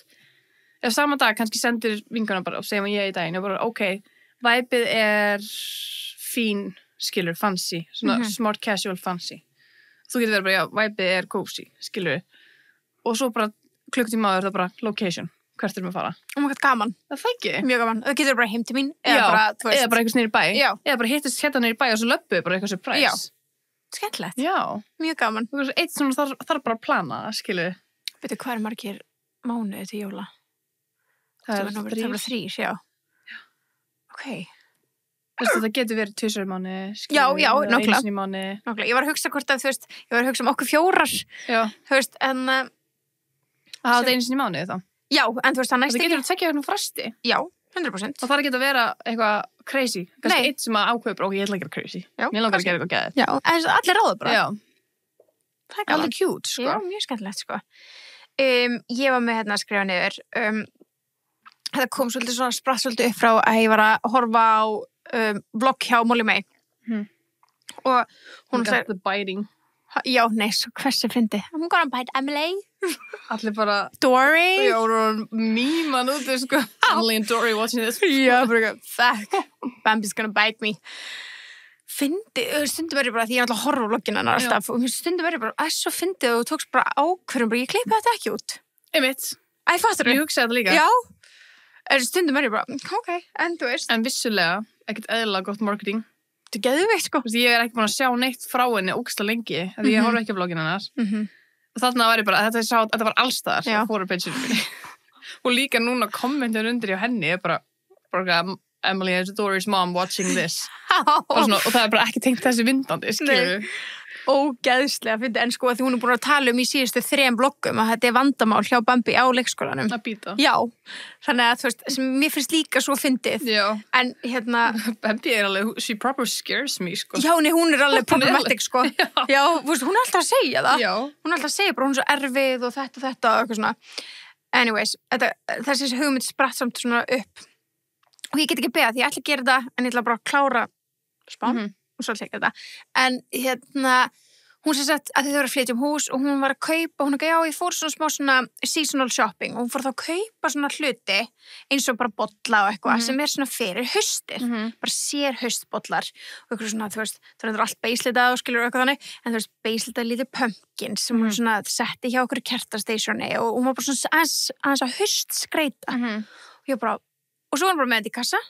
kannski sendir vinkonar bara og segjum ég í daginn og bara, ok, væpið er fín, skilur, fancy, svona smart casual fancy. Þú getur verið bara, já, væpið er cozy, skilur. Og svo bara klukkutíma áður það bara location. Hvert erum við að fara? Hvað gaman. Það ekki? Mjög gaman. Það getur bara heim til mín. Eða bara eitthvað snýr í bæ. Já. Eða bara hittist nýr í bæ og svo löppuð bara eitthvað surprise. Já. Skemmtilegt. Já. Mjög gaman. Þú veist, eitt sem þarf bara að plana, skilur. Veitu, hvað margir mánuði til jóla? Það er 3, já. Ok. Það getur verið 2 mánuði, skilur. Já, nákvæmlega. 1 mánuði. Nákvæmlega. Ég var að hugsa hvort að, þú veist, ég var að hugsa okkur 4. Já. Þú veist, en að hafa þetta 1 mánuði þá. Já, en þú veist, það næst ekki. Það getur að tekja eitthvað fresti. Já, 100%. Og það getur að vera eitthvað crazy. Kannski eitt sem að ákveður, ok, ég ætla að gera crazy. Já, mér langar að gera eitthvað geðið. Já, en allir ráða bara. Já. Það er alveg cute, sko. Já, mjög skemmtilegt, sko. Ég var með að skrifa niður. Það kom svolítið svona spratt svolítið upp frá að ég var að horfa á vlogg hjá Molly May. Og hún got the biting. Já, nei, svo hversu fyndi. I'm gonna bite Emily. Allir bara Dory. Já, og mýman út, sko. Emily and Dory watching this. Já, bara fuck. Bambi's gonna bite me. Stundum verið bara, því ég er alltaf að horfa á vloggina hennar alltaf, og stundum verið bara, svo fyndið og þú tókst bara ákvörðum, bara ég klippi þetta ekki út. Einmitt. Fattar ég hugsaði þetta líka. Já. Stundum verið bara, ok, en þú veist. En vissulega, ekkert eðlilega gott marketing. Þetta geðveikt, sko. Ég er ekki búin að sjá neitt frá henni ógeðslega lengi, því ég horfa ekki á vloggina hennar. Og þarna var ég bara, þetta var allstaðar á fórupageinu minni. Og líka núna kommentin undir hjá henni er bara Emily and Dory's mom watching this. Og það er bara ekki tengt þessi vindandi, skilju. Ógeðslega fyndi, en sko að því hún er búin að tala í síðustu 3 bloggum að þetta er vandamál hjá Bambi á leikskólanum. Að býta. Já, þannig að þú veist, sem mér finnst líka svo fyndið. Já. En Bambi er alveg, she proper scares me, sko. Já, nei, hún er alveg problematic, sko. Já, þú veist, hún er alltaf að segja það. Já. Hún er alltaf að segja bara, hún er svo erfið og þetta og eitthvað svona. Anyways, þessi hugmynd spratt samt svona upp. Og ég get ekki beðið, því ég ætla að gera það, en ég ætla bara að klára spán og svo ætla ég að gera það. En hún sem sagt að þau voru að flytja hús og hún var að kaupa, hún ekki, já, ég fór svona smá svona seasonal shopping og hún fór þá að kaupa svona hluti eins og bara bolla og eitthvað sem er svona fyrir haustir, bara sér haustbollar og eitthvað svona, þú veist, það er allt beislitað og skilur eitthvað þannig, en þú veist, beislitað lítið pumpkins sem hún svona setti hjá okkur kertastationi og hún var bara svona aðeins að haustskreita og ég bara, og svo var hún bara með þetta í kassa,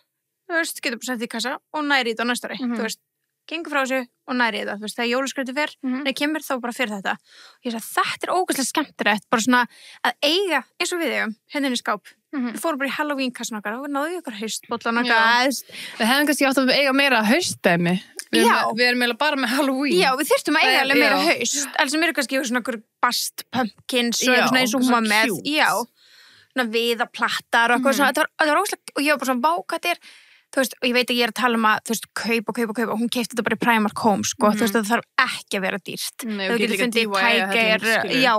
þú veist, getur bara sett þetta í kassa og næri þetta á næsta ári, þú veist, gengur frá þessu og næri þetta, þú veist, þegar jólaskrauti fer, þegar kemur þá bara fyrir þetta. Og ég sagði, þetta er ógeðslega skemmtilegt, bara svona að eiga, eins og við eigum, henni skáp. Við fórum bara í Halloween-kassan okkar og náðu ykkur haustbollan okkar. Við hefum kannski átt að eiga meira haustdæmi. Við erum eiginlega bara með Halloween. Já, við þurftum að eiga alveg meira haust, alls sem eru kannski svona okkur bast pumpkins og svona eins og hún var með. Já, svona viðaplattar og eitthvað svona, þetta var ógeðslega, og ég var bara svona, vá, hvað þetta er, þú veist, og ég veit að ég er að tala að, þú veist, kaupa, og hún keypti þetta bara í Primark Home, sko, þú veist, það þarf ekki að vera dýrt. Nei, Þú getur fundið Tiger, já,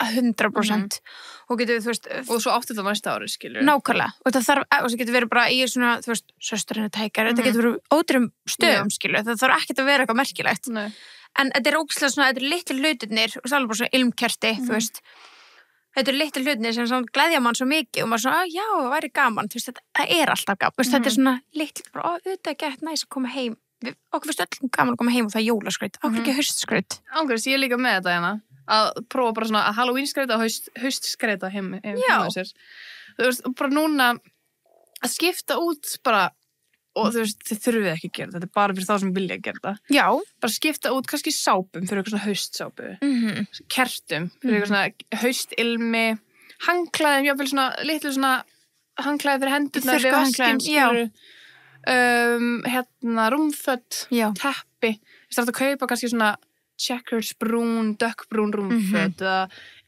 100%. Og getur, þú veist... Og svo átti það næsta ári, skilur. Nákvæmlega. Og það þarf, og það getur verið bara í svona, þú veist, sösturinn Tiger, þetta getur verið ódýrum stöðum, skilur. Það þarf ekkert að vera eitthvað merkilegt. Nei. En þetta er ógeðslega svona, þetta er litlu hlutirnir, og það er bara svona ilmkerti, þú veist. Þetta er litlu hlutirnir sem svona gleðja mann svo mikið og maður svona, já, það væri gaman, þú veist, það er alltaf gaman, þetta er svona litlu, bara, auðvitað gett næs að koma heim, okkur finnst öllum gaman að koma heim og það er jólaskraut, okkur ekki haustskraut. Ángurist, ég er líka með þetta hérna, að prófa bara svona að Halloween-skreita og haustskreita heim með sér. Þú veist, bara núna að skipta út bara, og þú veist, þið þurfið ekki að gera þetta er bara fyrir þá sem vilja að gera þetta. Já. Bara skipta út kannski sápum fyrir eitthvað svona haustsápu, kertum fyrir eitthvað svona haustilmi, hangklæðum, jáfnvel svona litlu svona hangklæði fyrir hendurnar við vaskinn, hérna rúmföt, teppi. Þú veist, að kaupa kannski svona checkers brún, dökkbrún rúmföt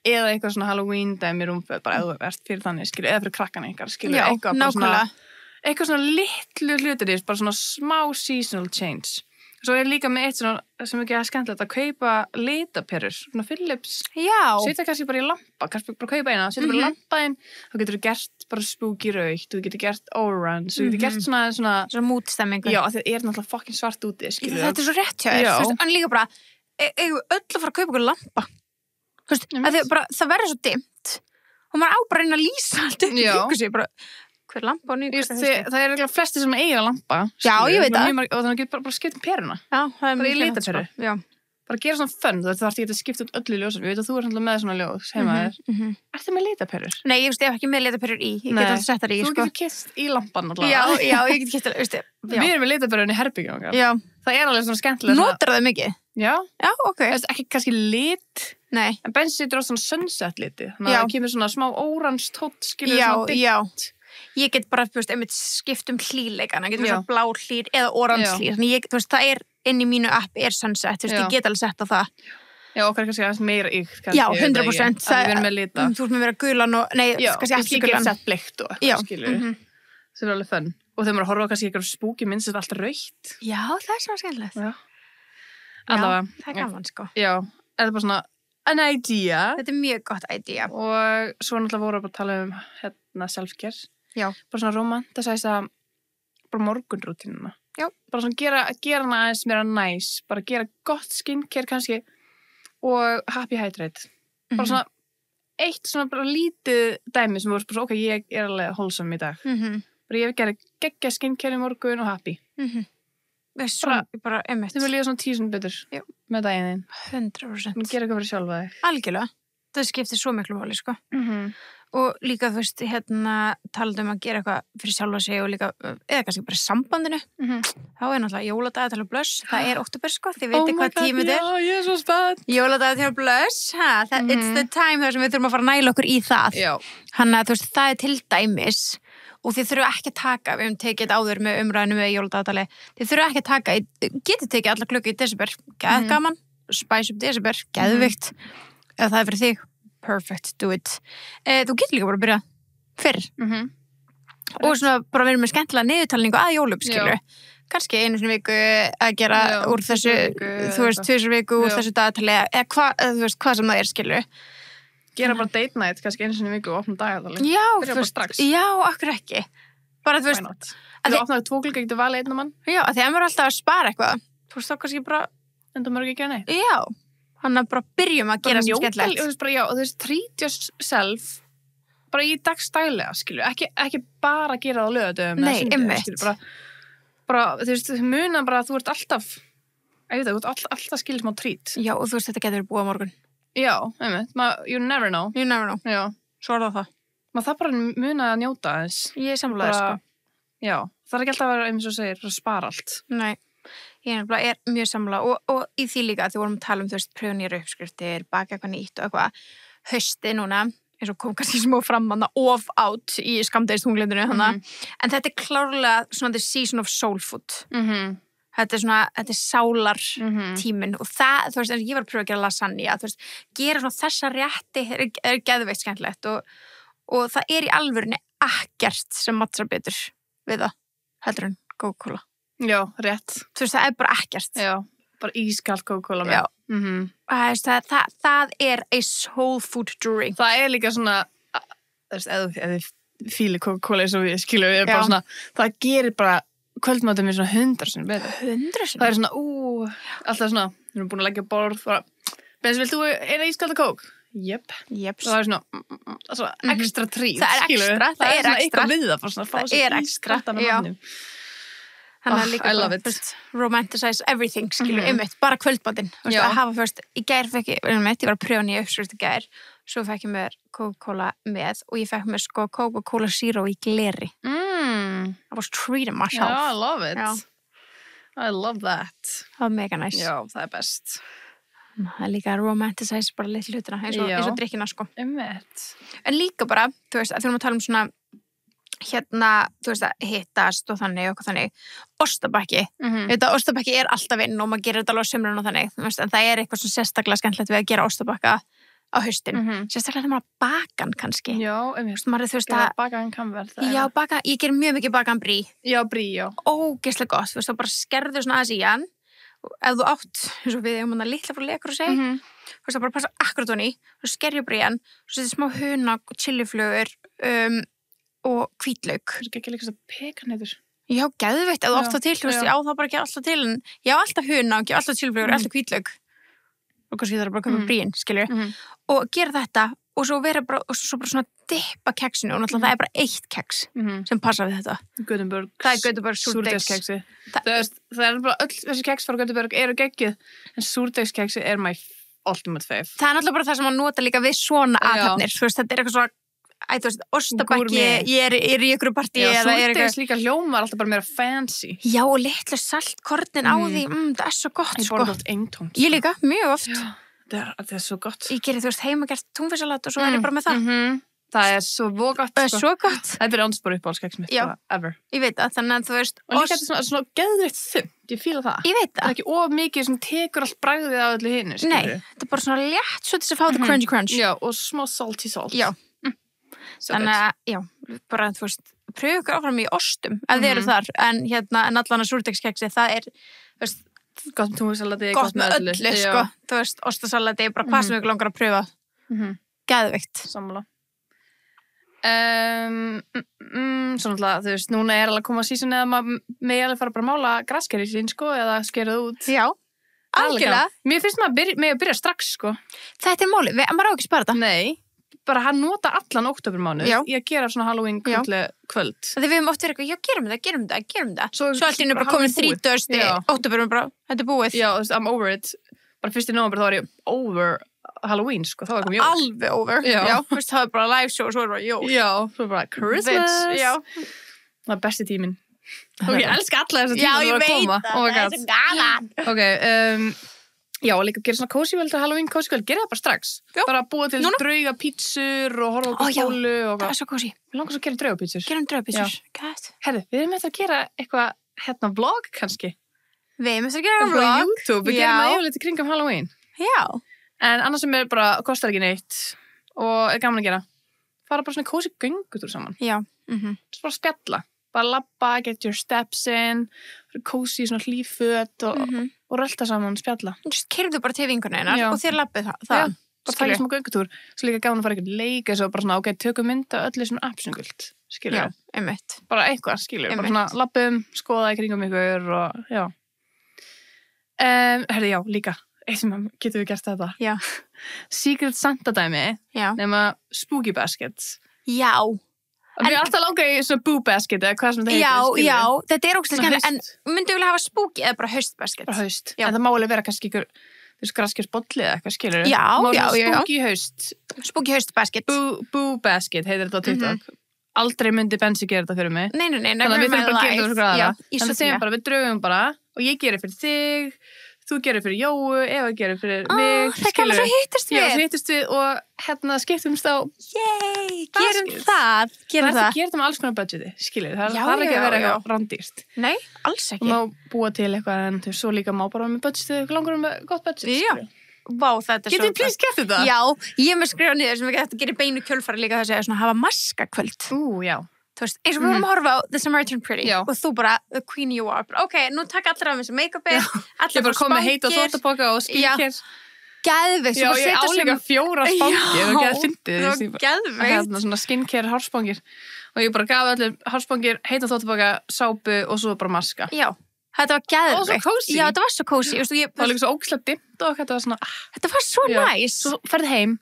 eða eitthvað svona Halloween dæmi rúmföt, bara eða þú ert fyrir þannig, skilur, eða fyrir krakkana ykkar, skilur, eitthvað svona litlu hlutir bara svona smá seasonal change. Svo er líka með eitt svona sem ekki er skemmtilegt að kaupa litaperur, svona Philips. Já. Setja kannski bara í lampa, kannski bara kaupa eina, setja bara í lampaðinn, þá getur þú gert bara spooky raukt, þú getur gert orange, þú getur gert svona mútstemmingu. Já, það er náttúrulega fucking svart úti, skilur. Þetta er svo rétt hjá þér, þú veist, en líka bara, eigum við öll að fara að kaupa okkur lampa. Þú veist, það verður svo dimmt og maður á bara að lýsa allt upp í kringu sig, bara hver lampa og nýjum. Það er ekki flesti sem eiga lampa. Já, ég veit það. Og þannig getur bara skipt peruna. Já, það er bara í litaperu. Já. Bara gera svona fönn, þú þarf ekki að skipta út öllu ljósum. Ég veit að þú er með svona ljós heima þér. Ertu með litaperur? Nei, ég hef ekki með litaperur í. Ég get alltaf sett þar í, sko. Þú getur kist í lampan allavega. Já, ég get kist þar, veistu. Við erum með litaperun í herbyggju okkar. Já. Það er alveg svona skemmtilega. Notar það mikið? Já. Já, ok. Ekki kannski lit. Nei. En Bensi setur á svona sunset liti. Þannig að það kemur svona smá orange tótt, skilur svona dimmt. Ég get bara, þú veist, einmitt skipt hlýleikana, getur svona blá hlýr eða orange hlýr, þannig ég, þú veist, það er inn í mínu app er sunset, þú veist, ég get alveg sett á það. Já, okkar kannski aðeins meira ykt, kannski. Já, 100%. Það er með lita. Þú ert með vera gulan og, nei, kannski ekki gulan. Já, ég get sett bleikt og eitthvað, skilur. Það er alveg fönn. Og þegar maður horfa á kannski eitthvað spooky mynd, þetta er alltaf rautt. Já, það er svona skemmtilegt. Já. Allavega. Já, það er gaman, sko. Já, þetta er bara svona an idea. Þetta er mjög gott idea. Og svo náttúrulega voru bara að tala hérna self-care. Já. Bara svona romantasæs að bara morgunrútínuna. Já. Bara svona gera hana aðeins meira næs. Bara gera gott skincare kannski og happy hydrate. Bara svona eitt svona bara lítið dæmi sem voru bara ok, ég er alveg wholesome í dag. Bara ég gera geggja skincare í morgun og happy. Bara einmitt. Þið vil líða svona 10 betur með daginn þinn. 100%. Gera eitthvað fyrir sjálfa þig. Algjörlega. Það skiptir svo miklu máli, sko. Og líka, þú veist, hérna talaðu að gera eitthvað fyrir sjálfa sig og líka, eða kannski bara sambandinu. Þá er náttúrulega jóladagatala blöss. Það er október, sko, þið veitir hvað tímið er. Já, ég er svo spennt. Jóladagatala blöss, it's the time þar sem við þurfum að fara að næla okkur í það. Já. Þannig að, þú veist, það er til dæmis og þið þurfum ekki að taka, við höfum tekið áður með umræðinu með jóladagatali, þið þurfum ekki að taka, getið tekið alla klukku í desember, gaman, spice up desember, geðvikt, ef það er fyrir þig. Perfect, do it. Þú getur líka bara að byrja fyrr. Og svona bara verið með skemmtilega niðurtalningu að jólum, skilur. Kannski einu sinni viku að gera úr þessu, þú veist, 2 viku úr þessu dagatali, eða þú veist, hvað sem það er, skilur. Gera bara date night, kannski einu sinni viku og opna dagatali. Já, þú veist, strax. Já, akkur ekki. Bara, þú veist. Þú opnaði 2 klukka, getur valið einn mann. Já, því að maður er alltaf að spara eitthvað. Þú veist, þá kannski bara. Enda maður ekki að neitt. Já. Þannig að bara byrjum að gera sem skemmtilegt. Og þú veist, treat yourself bara í dagstælega, skilju. Ekki bara gera það á laugardögum. Nei, einmitt. Bara, þú veist, muna bara að þú ert alltaf, þú ert alltaf skilja smá treat. Já, og þú veist, þetta getur búið á morgun. Já, einmitt. You never know. You never know. Já. Svo er það. Maður það bara muna að njóta þess. Ég er sammála þess, sko. Já, það er ekki alltaf að vera, eins og segir, að spara allt. Nei. Ég er mjög sammála og í því líka að því vorum að tala þú veist, pröfa nýjar uppskriftir, baka eitthvað nýtt og eitthvað, hausti núna eins og kom kannski smá fram hana off out í skammdegistungleindinu hana, en þetta er klárlega svona the season of soul food. Þetta er sálar tíminn og það, þú veist, ég var að pröfa að gera lasagna, þú veist, gera svona þessa rétti er geðveikt skemmtilegt og það er í alvörunni ekkert sem mattsar betur við það heldur en Coca-Cola. Já, rétt. Þú veist, það er bara ekkert. Já, bara ískalt Coca-Cola Já. með. Það er a soul food drink. Það er líka svona, þú veist, ef þið fíli Coca-Cola eins og við skilum við, bara svona, það gerir bara kvöldmátum við svona 100 sinni betur. 100 sinni? Það er svona, alltaf svona, við erum búin að leggja borð, bara, Benz, vilt þú eina ískalda kók? Jöp. Það er svona ekstra trít. Það er ekstra, það er svona ekstra. Eitthvað við það, bara svona, fá sér ískaldan af mannum. Þannig að líka bara, romanticize everything, einmitt, bara kvöldmatinn. Að hafa fyrst, í gær fekk ég var að pröfa nýja uppskrift í gær, svo fekk ég mér Coca-Cola með og ég fekk mér sko Coca-Cola Zero í gleri. I was treating myself. Já, I love it. Já. I love that. Það var mega næs. Já, það er best. Það er líka romanticize bara litlu hlutina, eins og drikkina sko. Einmitt. En líka bara, þú veist, að þurfum að tala um svona þú veist að hittast og þannig og þannig, ostabakki þetta ostabakki er alltaf inn og maður gerir þetta alveg á sumrun og þannig, þú veist, en það er eitthvað svona sérstaklega skemmtilegt við að gera ostabakka á haustin, sérstaklega þegar maður bakan kannski. Já, maður þú veist að bakan kann verða. Já, ég ger mjög mikið bakan brí. Já, brí, já. Ógeðslega gott, þú veist, þá bara skerðu svona aðeins í hann ef þú átt, eins og við eigum hann að litla frá lekur og seg, þú veist, það bara passa akkurat honni, þú skerju brían, þú setur smá hunang, chiliflögur og hvítlauk. Það er ekki líka svo pekanheitur. Já, geðveitt, ef þú átt það til, þú veist, já, það bara ekki alltaf til, en já, alltaf hunang, alltaf chiliflögur, alltaf hvítlauk. Og kannski það er bara að köpa bríin, skilju. Og gera þetta, og svo vera bara, og svo bara svona dippa keksinu, og náttúrulega það er bara eitt keks sem passa við þetta. Gutenberg. Það er Gutenberg súrdeigskeksi. Það er bara öll þessi keks frá Gutenberg eru geggjuð, en súrdeigskeksi er my ultimate fave. Það er náttúrulega bara það sem maður nota líka við svona aðhafnir, þú veist, þetta er eitthvað svona þú veist, ostabakki, ég er í ykkur partí eða er eitthvað. Líka hljómar alltaf bara meira fancy. Já, og litlu saltkornin á því, það er svo gott, sko. Ég borða oft eintómt. Ég líka, mjög oft. Já, það er svo gott. Ég gerir, þú veist, heimagert túnfisalat og svo er ég bara með það. Það er svo gott, sko. Það er svo gott. Þetta er ánsbúr uppáhaldskeks mitt, bara ever. Ég veit það, þannig að þú veist. Og líka þetta er svona geðveikt þunnt, ég fíla það. Ég veit það. Það er ekki of mikið sem tekur allt bragðið af öllu hinu, skilur. Nei, þetta er bara svona létt svo þess að fá the crunchy crunch. Já, og smá salty salt. Já. Þannig að, já, bara, þú veist, pröfu ykkur áfram í ostum, ef þið eru þar, en allan að súrdegskeksi, það er, þú veist, gott með túnfisalati, gott með öllu, sko, þú veist, ostasalati, bara hvað sem ykkur langar að pröfa. Geðveikt. Sammála. Svona alltaf, þú veist, núna er alveg að koma sísun eða maður með alveg fara bara að mála grasskeri sín, sko, eða skera það út. Já, algjörlega. Mér finnst maður með að byrja strax, sko. Þetta er máli, maður á ekki spara þetta. Nei, bara hann nota allan októbermánuð í að gera svona Halloween kvöld. Þegar við höfum oft verið eitthvað, já, gerum það. Svo allt í einu bara komin 30. október og bara, þetta er búið. Já, þú veist, I'm over it. Bara 1. nóvember þá er ég over Halloween, sko, þá er komið jól. Alveg over. Já, þú veist, það er bara live show og svo er bara jól. Já, svo er bara Christmas. Já. Það er besti tíminn. Og ég elska alla þessa tíma sem er að koma. Já, ég veit það er svo gaman. Ok, já, og líka gera svona kósívöld Halloween kósívöld, gera það bara strax. Bara búa til drauga pítsur og horfa á skólu og það er svo kósí. Við langar svo að gera draugapítsur. Gerum draugapítsur. Herðu, við erum eftir að gera eitthvað, vlog kannski. Við erum eftir að gera vlog. Á YouTube, við gerum það yfirleitt í kringum Halloween. Já. En annars sem er bara, kostar ekki neitt og er gaman að gera. Fara bara svona kósí göngutúr saman. Já. Svo bara spjalla. Bara labba, get your steps in, kósí svona hlýföt og rölda saman, spjalla. Keyrðu bara til vinkunina og þér labbið það. Bara taka smá göngutúr. Svo líka gaman að fara eitthvað leika, svo bara svona, ok, tökum mynda öllu svona appsungult, skilur. Já, einmitt. Bara eitthvað, skilur. Bara svona labbum, skoða í kringum ykkur og, já. Herði, já, líka. Eitt sem getur við gert þetta. Já. Secret Santa dæmi, nema Spooky Baskets. Já. Við erum alltaf langa í svona boo basket eða hvað sem þetta heitir. Já, þetta er ógstlega skemmt, en myndu vilja hafa spooky eða bara haustbasket? Bara haust. En það má alveg vera kannski ykkur, þú veist, graskjörsbolli eða eitthvað, skilur. Já. Spooky haust. Spooky haustbasket. Boo basket heitir þetta á TikTok. Aldrei myndi Bensi gera þetta fyrir mig. Nei. Þannig að við þurfum bara að gera þetta fyrir aðra. Þannig að segjum bara, við draugum bara og ég gerir fyrir þig, þú gerir fyrir Jóu, Eva gerir fyrir mig. Það er gaman svo hittast við. Já, svo hittast við og skiptumst á. Yey, gerum það. Það er að gera þetta með alls konar budgeti, skilur. Það þarf ekki að vera eitthvað rándýrt. Nei, alls ekki. Og má búa til eitthvað en svo líka má bara með budgetið, eitthvað langar með gott budget. Já. Vá, þetta er svo. Getur við please gert þetta? Já, ég er með skrifa niður sem við getum að gera beinu kjölfari líka þess að hafa maskakvöld. Já. þú veist, eins og við vorum að horfa á The Samaritan Pretty Já. og þú bara, the queen you are, bara, ok, nú taka allir af þessu make-upi, Ég bara kom með heita þvottapoka og skincare. geðveikt, Já, ég áleika 4 spangir og geða fyndið. það var geðveikt. Hérna svona skincare hárspangir. Og ég bara gaf allir hárspangir, heita þvottapoka, sápu og svo bara maska. Já, þetta var geðveikt. Og svo cozy. Já, þetta var svo cozy. Það var líka svo ógeðslega dimmt og þetta var svona, Þetta var svo Já. næs. Svo ferði heim,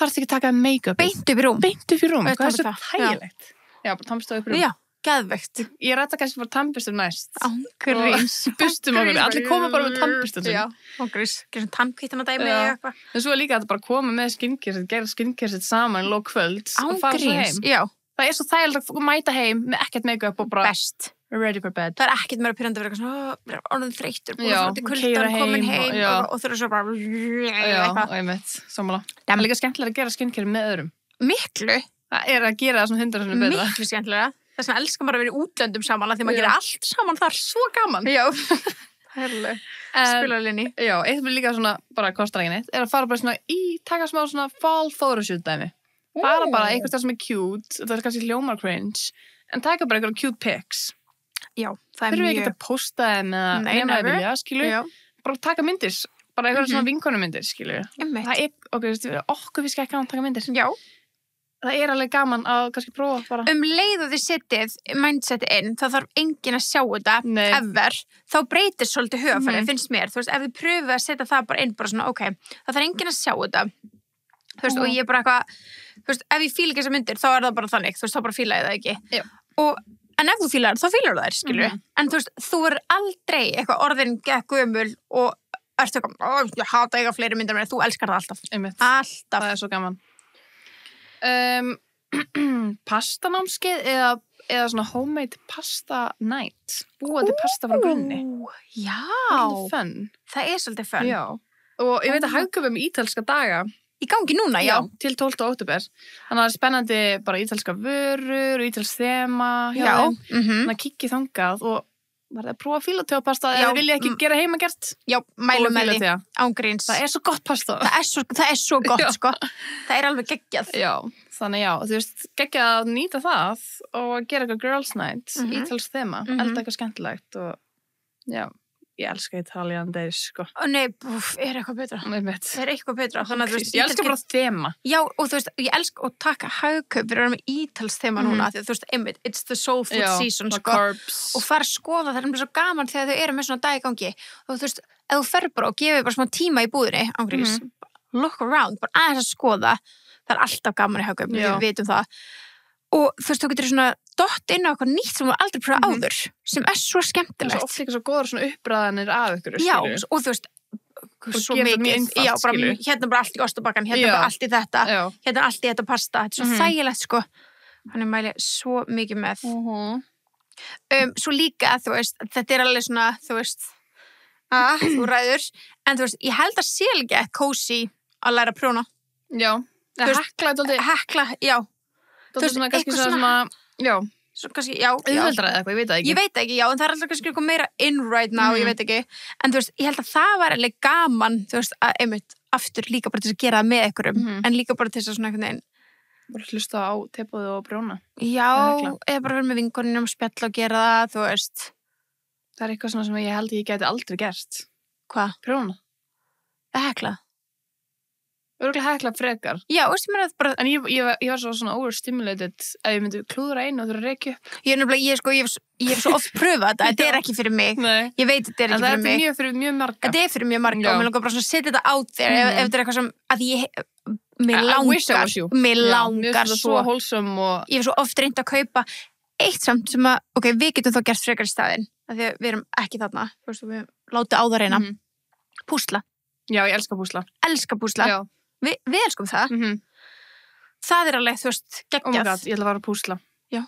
þarfst ekki að taka make-up. Beint upp í rúm. Beint upp í rúm. Við Hvað er svo tókum það. þægilegt? Já, bara tannbusta upp í rúm. Já, geðveikt. Ég rætta kannski bara tannbustum næst. Ángríns. Og bustum okkur. Allir koma bara með tannbustum sinn. Já, ángríns. Gerðum tannkvítan að dæmi Já. eða eitthvað. En svo er líka að bara koma með skincare sitt, gera skincare sitt saman í lók kvölds og fara svo Ángríns. heim. Já, Það er svo þægilegt að mæta heim með ekkert make-up og bara best. ready for bed. Það er ekkert meira pyrrandi að vera eitthvað svona, orðin þreyttur, búin Já, að fara til og keyra kuldan, komin heim og- heim já. og þurfa svo bara Já, eitthvað. og ég veit, sammála. Það er líka skemmtilega að gera skincare með öðrum. Miklu, Það er að gera það svona 100 sinni betra. miklu skemmtilega. Þess vegna elskar maður að vera í útlöndum saman af því maður Já. gerir allt saman þar. Svo gaman. Já, herrlega. Spilalinni. Já, eitt sem er líka svona, bara kostar ekki neitt, er að fara bara svona taka smá svona fall photoshoot dæmi. Fara bara eitthvað stað sem er cute, það er kannski hljómar cringe, en taka bara eitthvað cute pics. Já, það er Þurfum við mjög... ekki að posta þeim eða Nei, nema never. þeir vilja, skilur. Já, Bara taka myndir, bara eitthvað svona vinkonumyndir, skilur. einmitt. Það er, okkur við skal ekki að taka myndir. Já, Það er alveg gaman að kannski prófa bara. leið og þið setið mindseti inn, þá þarf enginn að sjá þetta, Nei. ever. Þá breytir svolítið hugafærið, Mhm. finnst mér. Þú veist, ef þið pröfið að setja það bara inn, bara svona, ok, það þarf enginn að sjá þetta. Þú veist, og ég er bara eitthvað, þú veist, ef ég fíla ekki þessar myndir, þá er það bara þannig, þú veist, þá bara fíla ég það ekki. Já. En ef þú fílar það, þá fílar það þær, skilur. En þú veist, þú er aldrei eitthvað orðin gekk gömul og ertu eitthvað, ég hata eiga fleiri myndir með þú elskar það alltaf. Einmitt. Alltaf. Það er svo gaman. Pastanámskeið eða svona homemade pasta night. Búa til pasta frá grunni. Já, Svolítið fun. það er svolítið fun. Já. Og ég veit að hagköpum ítalska daga. Í gangi núna, já. Til 12. október. Þannig að það er spennandi bara ítalska vörur, ítalsk þema. Já. Þannig að kikki þangað og var það að prófa fílateopasta Já. eða vilja ekki gera heimagert. Já, mælum með því. Fílatea. Ángríns. Það er svo gott pasta. Það er svo gott, Já. sko. Það er alveg geggjað. Já, þannig já, þú veist, geggja að nýta það og gera eitthvað girls night, ítalsk þema, elda eitthvað skemmtilegt og já, ég elska Italian days, sko. Ó nei, er eitthvað betra. Með mitt. Er eitthvað betra. Þannig að þú veist, Ég elska bara þema. Já, og þú veist, ég elska að taka hagkaup fyrir að vera með ítals þema núna, því að þú veist, einmitt, it's the soul food season, og sko. carbs. Og fara að skoða, það er svo gaman þegar þau eru með svona dag í gangi. Og þú veist, ef þú fer bara og gefur bara smá tíma í búðinni, ángríns, look around, bara aðeins að skoða, það er alltaf gaman í hagkaup, Já. við vitum það. Og þú veist, þú getur svona dott inn á eitthvað nýtt sem þú aldrei pröfa áður, sem er svo Það er skemmtilegt. svo oft líka svo góður svona uppræðanir af ykkur, Já, skilju. og þú veist, svo gera það mjög mikið, einfalt, já, bara skilju. hérna bara allt í ostubakkan, hérna Já. bara allt í þetta, Já. hérna allt í þetta pasta, þetta er svo þægilegt, sko. Þannig mæli ég svo mikið með. Svo líka, þú veist, þetta er alveg svona, þú veist, þú ræður, en þú veist, ég held að sé líka cozy að læra að prjóna. Já, Þú það veist, hekla þetta Hekla, já, þetta veist, svona kannski eitthvað svona, já, svo kannski, já. auðveldra eða eitthvað, ég veit það ekki. Ég veit ekki, já, en það er alltaf kannski eitthvað meira in right now, ég veit ekki. En þú veist, ég held að það var alveg gaman, þú veist, að einmitt aftur líka bara til þess að gera það með einhverjum, en líka bara til þess að svona einhvern veginn, Bara hlusta á tepóðu og brjóna. já, hekla. eða bara vera með vinkonunum, spjalla og gera það, þú veist. Það er eitthvað svona sem ég held ég geti aldrei gert. Hvað? Brjóna. Það hekla? Örgulega hekla frekar. Já, veist, ég meina það bara, En ég var svo svona overstimulated að ég myndi klúðra einu og þurfa að reykja upp. ég er nefnilega, ég hef svo oft pröfað þetta, þetta er ekki fyrir mig. Nei. Ég veit þetta er En ekki það fyrir mig. er fyrir mjög marga. Þetta er fyrir mjög marga Já. og mér langar bara svona að setja þetta out there ef þetta er eitthvað sem, að mér I wish I was you. mér Já, mér langar finnst það svo. svo wholesome og... Ég hef svo oft reynd að kaupa eitt samt sem að, ok, við getum þá gert frekar í staðinn, af því að við erum ekki þarna, þú veist, við látið á það reyna. Púsla, Já, ég elska púsla. elska púsla, Já. við elskum það. Það er alveg, þú veist, Oh my geggjað. god, ég ætla að fara að púsla. Já.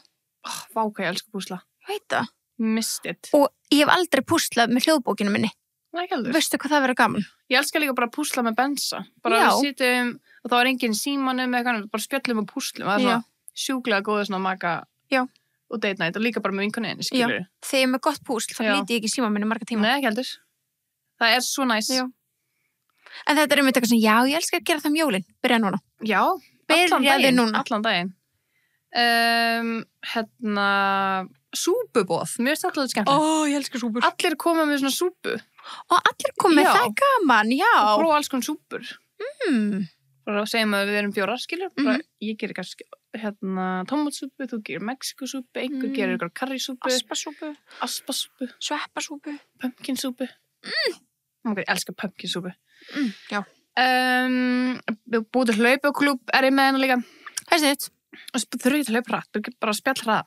Vá, hvað ég elska púsla. Ég veit það. Missed it. Og ég hef aldrei púslað með hljóðbókinu minni. Það er ekki alveg. Veistu hvað það verður gaman? Ég elska líka bara að púsla með bensa. Bara Já. við sitjum og þá er enginn í símanum eða eitthvað, bara spjöllum og púslum. Það er Já. svona sjúklega góður svona maka Já. og date night og líka bara með vinkoninu, Já. skilur við. Þegar ég er með gott púsl, þá Já. líti ég ekki í síma minni marga tíma. Nei, ekki heldur. Það er svo næs. Já. En þetta er einmitt eitthvað sem, já, ég elska að gera það um jólin. Byrja núna. Já, Byrjaðu allan daginn. núna. Allan daginn. Súpubóð, mér finnst alltaf skemmtilegt. Ég elska súpur. Allir koma með svona súpu. Allir koma með Já. það gaman, já. Prófa alls konar súpur. Bara segjum að við erum 4, skilur. Bara, ég gerir kannski tómatsúpu, þú gerir mexikosúpu, einhver gerir ykkur karrísúpu. Aspasúpu. Sveppasúpu. Pumpkinsúpu. Ég elska pumpkinsúpu. Já. Búið til hlaupaklúbb er ég með hennar líka. Það er þitt. Þurfi ekki að hlaupa hratt, bara spjall hraða.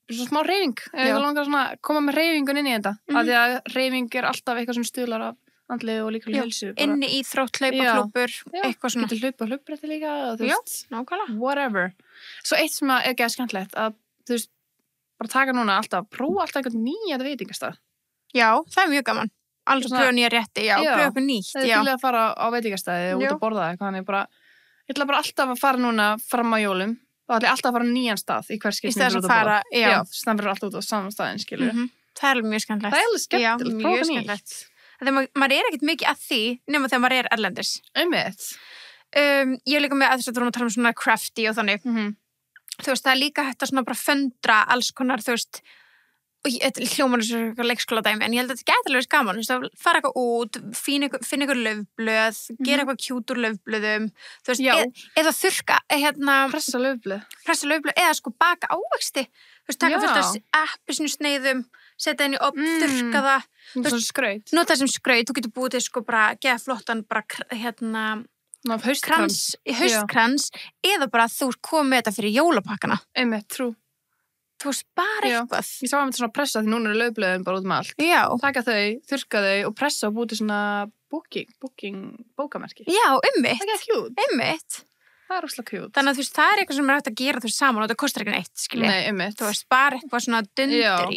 Svona smá hreyfing. Ég langar svona að koma með hreyfingun inn í þetta. Af því að hreyfing er alltaf eitthvað sem stuðlar af andlegu og líka heilsu. Inni í þrótt hlaupaklúbbur, eitthvað svona. Getur hlaupa hlaupbretti líka. Já, nákvæmlega. Whatever. Svo eitt sem er ekki að skemmtilegt, að þú veist, bara taka núna alltaf, prófa alltaf eitthvað nýja veitingastað. Já, það er mjög gaman. Alls pröfa nýja rétti, pröfa eitthvað nýtt. Það er til að fara á veitingastæði og út að borða eitthvað, þannig bara, ég ætla bara alltaf að fara núna fram á jólum. Það ætla alltaf að fara á nýjan stað í hver skipti út að borða. Já, það verður alltaf út á saman staðinn, skilur. Það er mjög skemmtilegt. Það er alveg skemmtilegt, prófa nýtt. Þegar maður er ekkert mikið að því nema þegar maður er erlendis. Einmitt. Ég er líka með að þess að þú erum að tala um svona crafty og þannig. Þú veist, það er líka hægt að svona bara föndra alls konar, þú veist, og hljómar þessu leikskóladæmi, en ég held að þetta gæti alveg gaman, þú veist, að fara eitthvað út, finna ykkur laufblöð, gera eitthvað kjút úr laufblöðum, þú veist, eða þurrka, pressa laufblöð, eða sko baka ávexti, þú veist, taka fullt af appelsínusneiðum, setja inn í ofn, þurrka það, svona skraut, nota sem skraut, þú getur búið til sko bara, geða flottan bara, haustkrans, eða bara þú komið með þetta fyrir jólapakkana. Einmitt, trú. Þú veist, bara eitthvað. Ég sá að þetta svona pressa því núna eru laufblöðin bara út með allt. Já. Taka þau, þurrka þau og pressa og búið til svona booking bókamerki. Já, einmitt. Það er ekki kjút. Einmitt. Það er rosalega kjút. Þannig að þú veist, það er eitthvað sem er hægt að gera þú saman og það kostar ekki neitt, skilji. Nei, einmitt. Þú veist, bara eitthvað svona dundur í.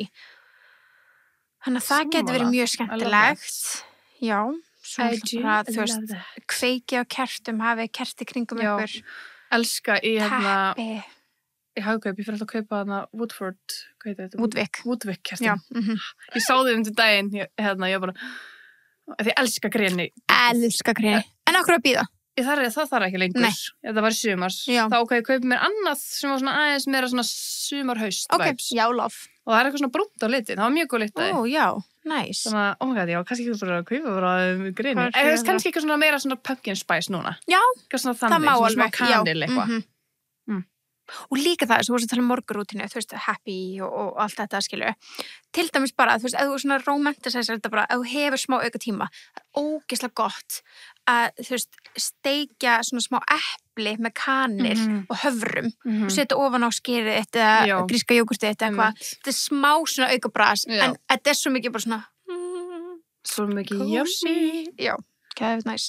Þannig að það getur verið mjög skemmtilegt. Já, svona bara, þú veist, kveiki á kertum, hafið kerti kringum ykkur. Elska í Teppi. Í Hagkaup, ég fyrir alltaf að kaupa hana Woodford, hvað heitir þetta? Woodwick, kertin. Ég sá þau daginn, ég bara, því ég elska greni. Elska greni. En okkur að bíða? Það þarf ekki lengur. Nei. Það var í sumars. Þá ég kaupa mér annað sem var svona aðeins meira svona sumarhaust vibes. Já, lof. Og það er eitthvað svona brúnt á litin, það var mjög góð litaði. Já, nice. Þannig að, oh my god, já, kannski ekki bara að kaupa bara greni. Kannski eitthvað svona meira svona pumpkin spice núna. Já, það má alveg. Og líka það, þú veist að tala um morgunrútínu, þú veist, happy og allt þetta, skilju. Til dæmis bara, þú veist, ef þú svona romantisæsir þetta bara, ef þú hefur smá auka tíma, það er ógeðslega gott að, þú veist, steikja svona smá epli með kanil og höfrum og setja ofan á skerið eitt eða gríska jógurtið eitt eitthvað. Þetta er smá svona auka bras, en þetta er svo mikið bara svona svo mikið yummy. Já, það er næs.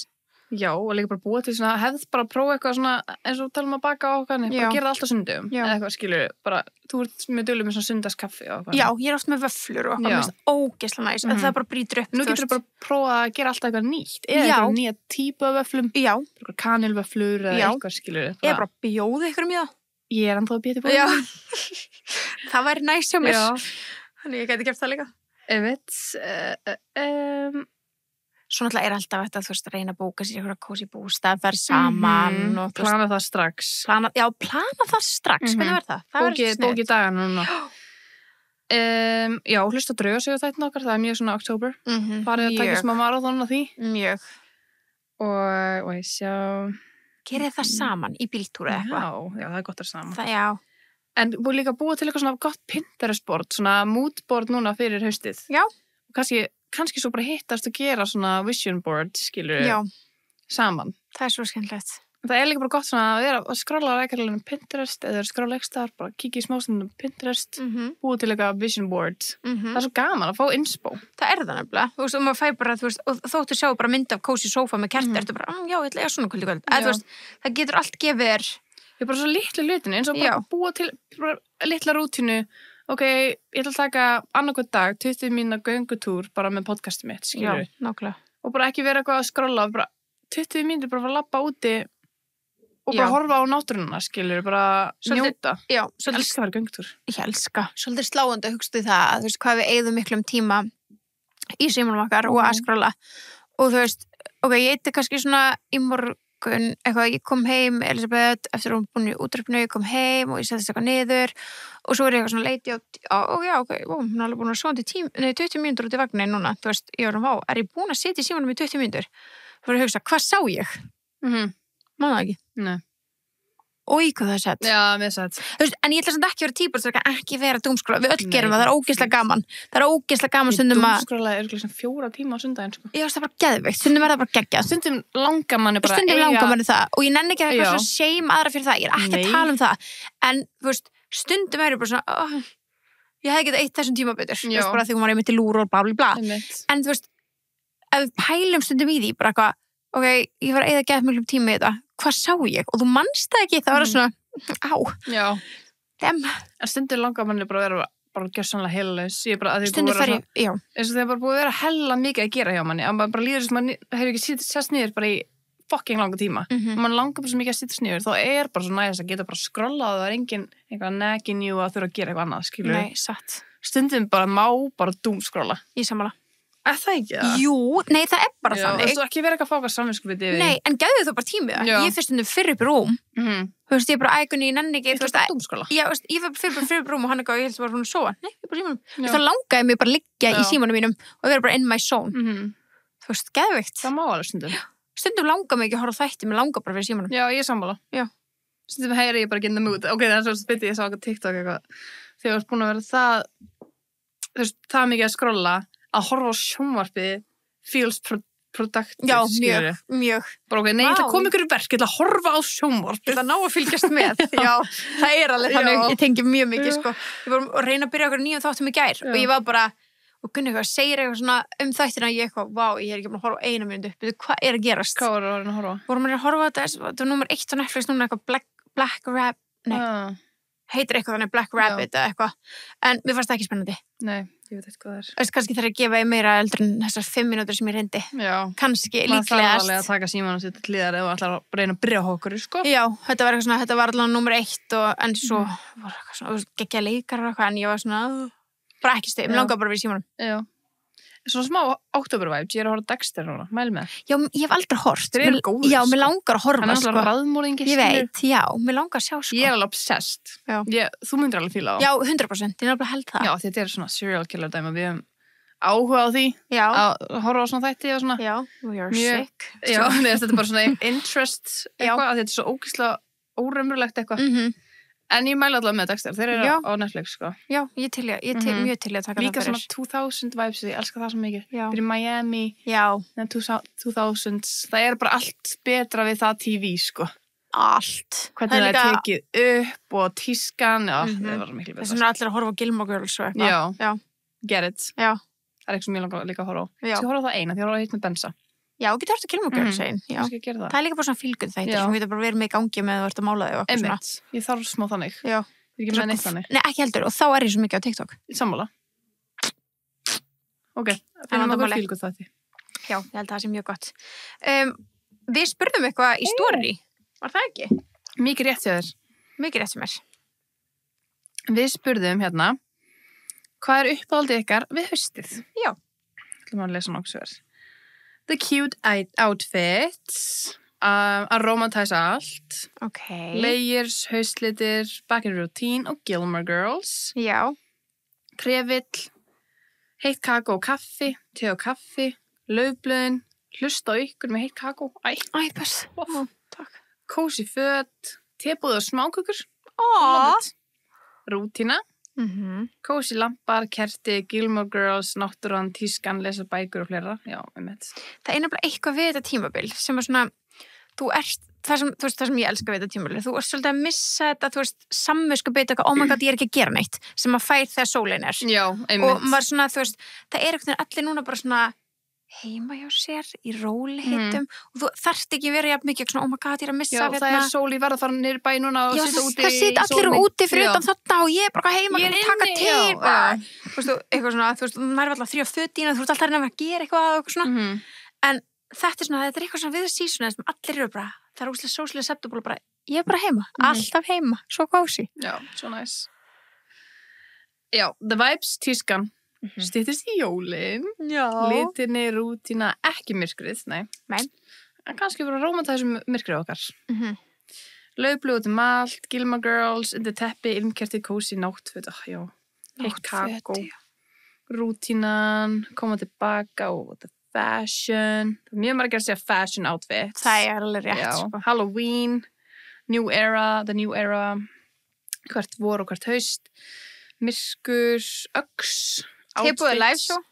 Já, og líka bara búa til svona hefð bara að prófa eitthvað svona eins og talum að baka á okkar bara gera það alltaf sundum eða eitthvað skilur bara, þú ert með dölum með svona sundagskaffi og eitthvað. Já, ég er oft með vöfflur og eitthvað mest ógeðslega næs en það bara brýtur upp. Nú getur þú bara prófa að gera alltaf eitthvað nýtt eða eitthvað nýja típu af vöfflum. Já. Kanilvöfflur eða eitthvað skilur. Eða bara bjóða ykkur um í það. Ég er ennþá að bíða búið. Það væri næs hjá mér. Þannig ég gæti gert það líka. Svo náttúrulega er alltaf þetta, þú veist, að reyna að bóka sér eitthvað kósí bústað, verð saman og plana það strax. Plana það strax, hvernig verð það? Bóki dagana núna. Já, hlusta draugasögu þættin okkar, það er mjög svona október. Farið að taka smá marathon á því. Mjög. Og ég sjá... Gerið það saman í bíltúru eða eitthvað? Já, það er gott að saman. Já. En búið líka að búa til eitthvað svona gott Pinterest-board, svona moodboard núna fyrir haustið. Já. Og kannski svo bara hittast og gera svona vision board, skilur saman. Það er svo skemmtilegt. Það er líka bara gott svona að vera að skrolla rækjarlega um Pinterest eða skrolla ekstar, bara kikið í smástundum Pinterest, búið til eitthvað vision board. Það er svo gaman að fá inspo. Það er það nefnilega. Þú veist, og maður fæ bara, þú veist, og þóttu sjá bara mynd af kósí sófa með kerti, ertu bara, já, ég ætla að svona kvöld. Þú veist, það getur allt gefið þér. Ég er bara svo litlu hlutin, eins og bara búa til litla rútínu. Ok, ég ætla að taka annarkvæmt dag, 20 mínúna göngutúr bara með podcastið mitt, skilur. Já, nákvæmlega. Og bara ekki vera eitthvað að skrolla, bara 20 mínútur bara að labba úti og bara horfa á náttúruna, skilur, bara njóta. Já, ég elska að vera göngutúr. Ég elska. Svolítið sláandi, hugstu það, þú veist, hvað við eyðum miklum tíma í símanum okkar og að skrolla. Og þú veist, ok, ég eitthvað kannski svona morgun, eitthvað, ég kom heim, Elisabeth, eftir hún búin í útvarpinu, ég kom heim og ég settist eitthvað niður og svo ég eitthvað svona leiti og já, ok, hún er alveg búin að sofa 20 mínútur út í vagnin núna, þú veist, ég var er ég búin að sitja í símanum í 20 mínútur? Þú voru að hugsa, hvað sá ég? Man það ekki? Nei. Ói, hvað það er sett. Já, mér sett. Þú veist, en ég ætla samt ekki að vera típur, það er ekki vera dómskóla, við öll gerum það er ógeðslega gaman. Það er ógeðslega gaman stundum að... Dómskóla er svona 4 tíma á sundaginn, sko. Já, það er bara geðveikt, stundum er það bara geggjað. Stundum langar manni bara stundum langar manni það og ég nenni ekki að eitthvað Já. svona shame aðra fyrir það, ég er ekki að tala um það. En, þú veist, stundum er ég bara svona, ég hefði getað eitt þessum tíma betur, þú Já. veist, bara því hún var einmitt í lúr og bla bla bla. Einmitt. En, þú veist, ef við pælum stundum í því, bara eitthvað, ok, ég var að eyða geðveikt miklum tíma í þetta, hvað sá ég? Og þú manst það ekki, það var svona, á, Já. dem. En stundum langar manni bara að vera bara gjörsamlega heilalaus. Ég er bara að því Stundum fer ég, já. eins og það er bara búið að vera hella mikið að gera hjá manni. Að maður bara líður sem maður hefur ekki sest niður bara í fucking langa tíma. Og mann langar bara svo mikið að sittast niður. Þá er bara svo næst að geta bara skrollað og það er engin eitthvað nagging you að þurfa að gera eitthvað annað, skilur. Nei, satt. Stundum bara má bara doomskrolla. Ég sammála. Er það ekki það? Jú, nei, það er bara Já, þú þannig. veist ekki vera eitthvað að fá okkar samvinskupið yfir. Nei, en gæðu þú bara tímið það. Já. Ég fyrst stundum fyrir upp í rúm. Þú veist, ég er bara ægunni, ég nenni ekki, Þú veist að doomskrolla. Já, veist, ég var fyrir upp í rúm og hann eitthvað, ég held að var hún að sofa. Nei, ég er bara í símanum. Þú Já. veist, það langaði mig bara að liggja í Já. símanum mínum og vera bara in my zone. Þú veist, geðveikt. Það má alveg stundum. Stundum langar mig ekki að horfa á þætti, mér langar bara fyrir símanum. Já, ég er sammála. Já. Stundum heyri ég bara getna mút. Ok, það er svo spytti, ég sá eitthvað TikTok eitthvað. Þegar þú ert búin að vera það mikið að skrolla að horfa á sjónvarpið feels productive. Já, skilurðu. mjög. Bara ok, nei, ég ætla að Vá. koma ykkur í verk, ég ætla að horfa á sjónvarpið. Ég ætla að ná að fylgjast með. Já, það er alveg þannig, Já. ég tengi mjög mikið, sko. Ég var að reyna að byrja okkur nýjum þáttum í gær og ég var bara, og Gunni eitthvað, segir eitthvað svona þættina ég eitthvað, vá, ég er ekki búin að horfa á 1 mínútu, betur, hvað er að gerast? Hvað var að horfa á? Vorum við að horfa á þetta, þetta var númer 1 á Netflix, núna eitthvað Black Rabbit, nei, heitir eitthvað þannig Black Rabbit eða eitthvað, en mér fannst það ekki spennandi. Nei, ég veit eitthvað það er. Þú veist, kannski þarf að gefa ég meira eldur en þessar 5 mínútur sem ég reyndi. Já. Kannski, Maður þarf alveg að líklegast. taka síman og setja til hliðar ef þú ætlar að reyna að byrja á okkur, sko. Já, þetta var eitthvað svona, þetta var allavega númer 1 og en svo var eitthvað svona, þú veist, geggja leikar og eitthvað, en ég var svona, bara ekki stuð, mér Já. langaði bara við símanum. Já. Svona smá October-vibes, ég er að horfa á Dexter núna, mæli með. Já, ég hef aldrei hort. Þeir eru góðir, Já, mér sko. langar að horfa, Hann er sko. alltaf raðmóringi, Ég veit, já, mér langar að sjá, sko. Ég er alveg obsessed. Já. Þú myndir alveg fíla á. Já, 100%, ég er alveg held það. Já, þetta er svona serial killer dæmi. Við höfum áhuga á því Já, að horfa á svona þætti og svona. já, we are Mjög- sick. Já, þetta er bara svona interest Já. eitthvað, að þetta er svo ógeðslega óraunverulegt eitthvað. Mhm. En ég mæla allavega með Dexter, þeir eru Já. á Netflix, sko. Já, ég til mjög til að taka Líka það svona fyrir. 2000 vibes, ég elska það svo mikið. Já. Fyrir Miami, Já, 2000s, það er bara allt betra við það TV, sko. allt. Hvernig það er líka- tekið upp og tískan, já, Mhm. það var miklu betra. Þessum er allir að horfa á Gilmore Girls og eitthvað. Já. Já, Get it. já, Það er eitthvað sem ég langar líka að horfa á. já. Svo horfa á það eina, því horfa á hitt með Bensa. Já, getur hort á Gilmore Girls einn. Já. Ég skal gera það. Það er líka bara svona fílguð þættir Já. sem getur bara verið með í gangi með að þú ert að mála þig og eitthvað svona. Einmitt. Ég þarf smá þannig. Já. Ég er ekki með neitt þannig. Nei, ekki heldur. Og þá er ég svo mikið á TikTok. Í sammála. Ok, Það finnum var okkur máli. fílguð þetta. Já, ég held að það sé mjög gott. Við spurðum eitthvað í story. Var það ekki? Mikið rétt hjá þér. Mikið rétt sem er. Við spurðum hérna, hvað er uppáhaldið ykkar við haustið? Já. ætlum að lesa nokkuð sver. The cute outfits, að romantæsa allt, Ok. layers, haustlitir, back in routine og Gilmore Girls, Já. trefill, heitt kakó og kaffi, te og kaffi, laufblöðin, hlusta á ykkur með heitt kakó, Æ, best. Ó, takk. kósi föt, tebúð og smákökur, Ó. rútína, kósi lampar, kerti, Gilmore Girls, náttúran, tískan, lesa bækur og fleira. Já, einmitt. Það er nefnilega eitthvað við þetta tímabil sem er svona, þú ert, það sem ég elska við þetta tímabil, þú ert svolítið að missa þetta, þú veist, samviskubit eitthvað, oh my god, ég er ekki að gera neitt, sem að fær þegar sólin er. Já, einmitt. Og maður svona, þú veist, það er eitthvað allir núna bara svona heima hjá sér, í róli hittum, og þú þarft ekki verið jafn mikið svona, oh my god, ég er að missa Já, það er sól í verð að fara niður í bæ núna og Já, sita úti það sita allir úti fyrir utan þarna og ég er bara heima Ég er að taka inni, til já, bara. Þú veist, eitthvað svona, þú veist, maður er alltaf 3 fötina, þú veist alltaf að reyna að gera eitthvað og eitthvað svona. En þetta er svona, þetta er eitthvað svona við sísuna sem allir eru bara, það er úslega sóslega septubóla bara, ég er bara heima, alltaf heima, svo kósi. Já, svo næs. Já, the vibes, tískan. Styttist í jólin. Já. Litinni, rútína, ekki myrkrið, nei. Nei. kannski bara rómanta þessum myrkrið okkar. Laufblöð út allt, Gilmore Girls, undir teppi, ilmkerti, kósi, náttföt, já. Heitt kakó, rútínan, koma tilbaka og the fashion. Mjög margir að segja fashion outfit. Það er alveg rétt, já. sko. Halloween, new era, the new era, hvert vor og hvert haust, myrkur, öx, Tilbúið live show.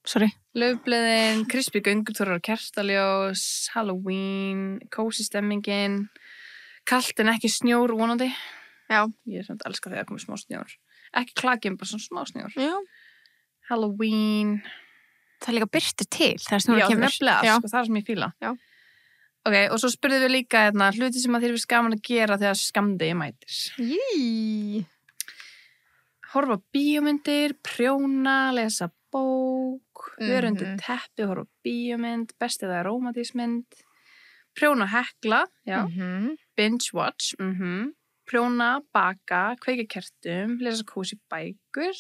Sorry. Laufblöðin, krispí göngutúrar og kertaljós, Halloween, kósi stemmingin, kalt en ekki snjór vonandi. Já. Ég er samt elska þegar komið smá snjór. Ekki klakinn, bara svona smá snjór. Já. Halloween. Það er líka byrtu til þegar snjór kemur. Nefnilega, sko, það er sem ég fíla. Já. Ok, og svo spurðum við líka hluti sem að þér finnst gaman að gera þegar skammdegi mætir. Jí. Horfa á bíómyndir, prjóna, lesa bók, vera undir teppi, horfa á bíómynd, bestið það er rómatísmynd, prjóna hekla, já, binge watch, prjóna, baka, kveika kertum, lesa kósi bækur,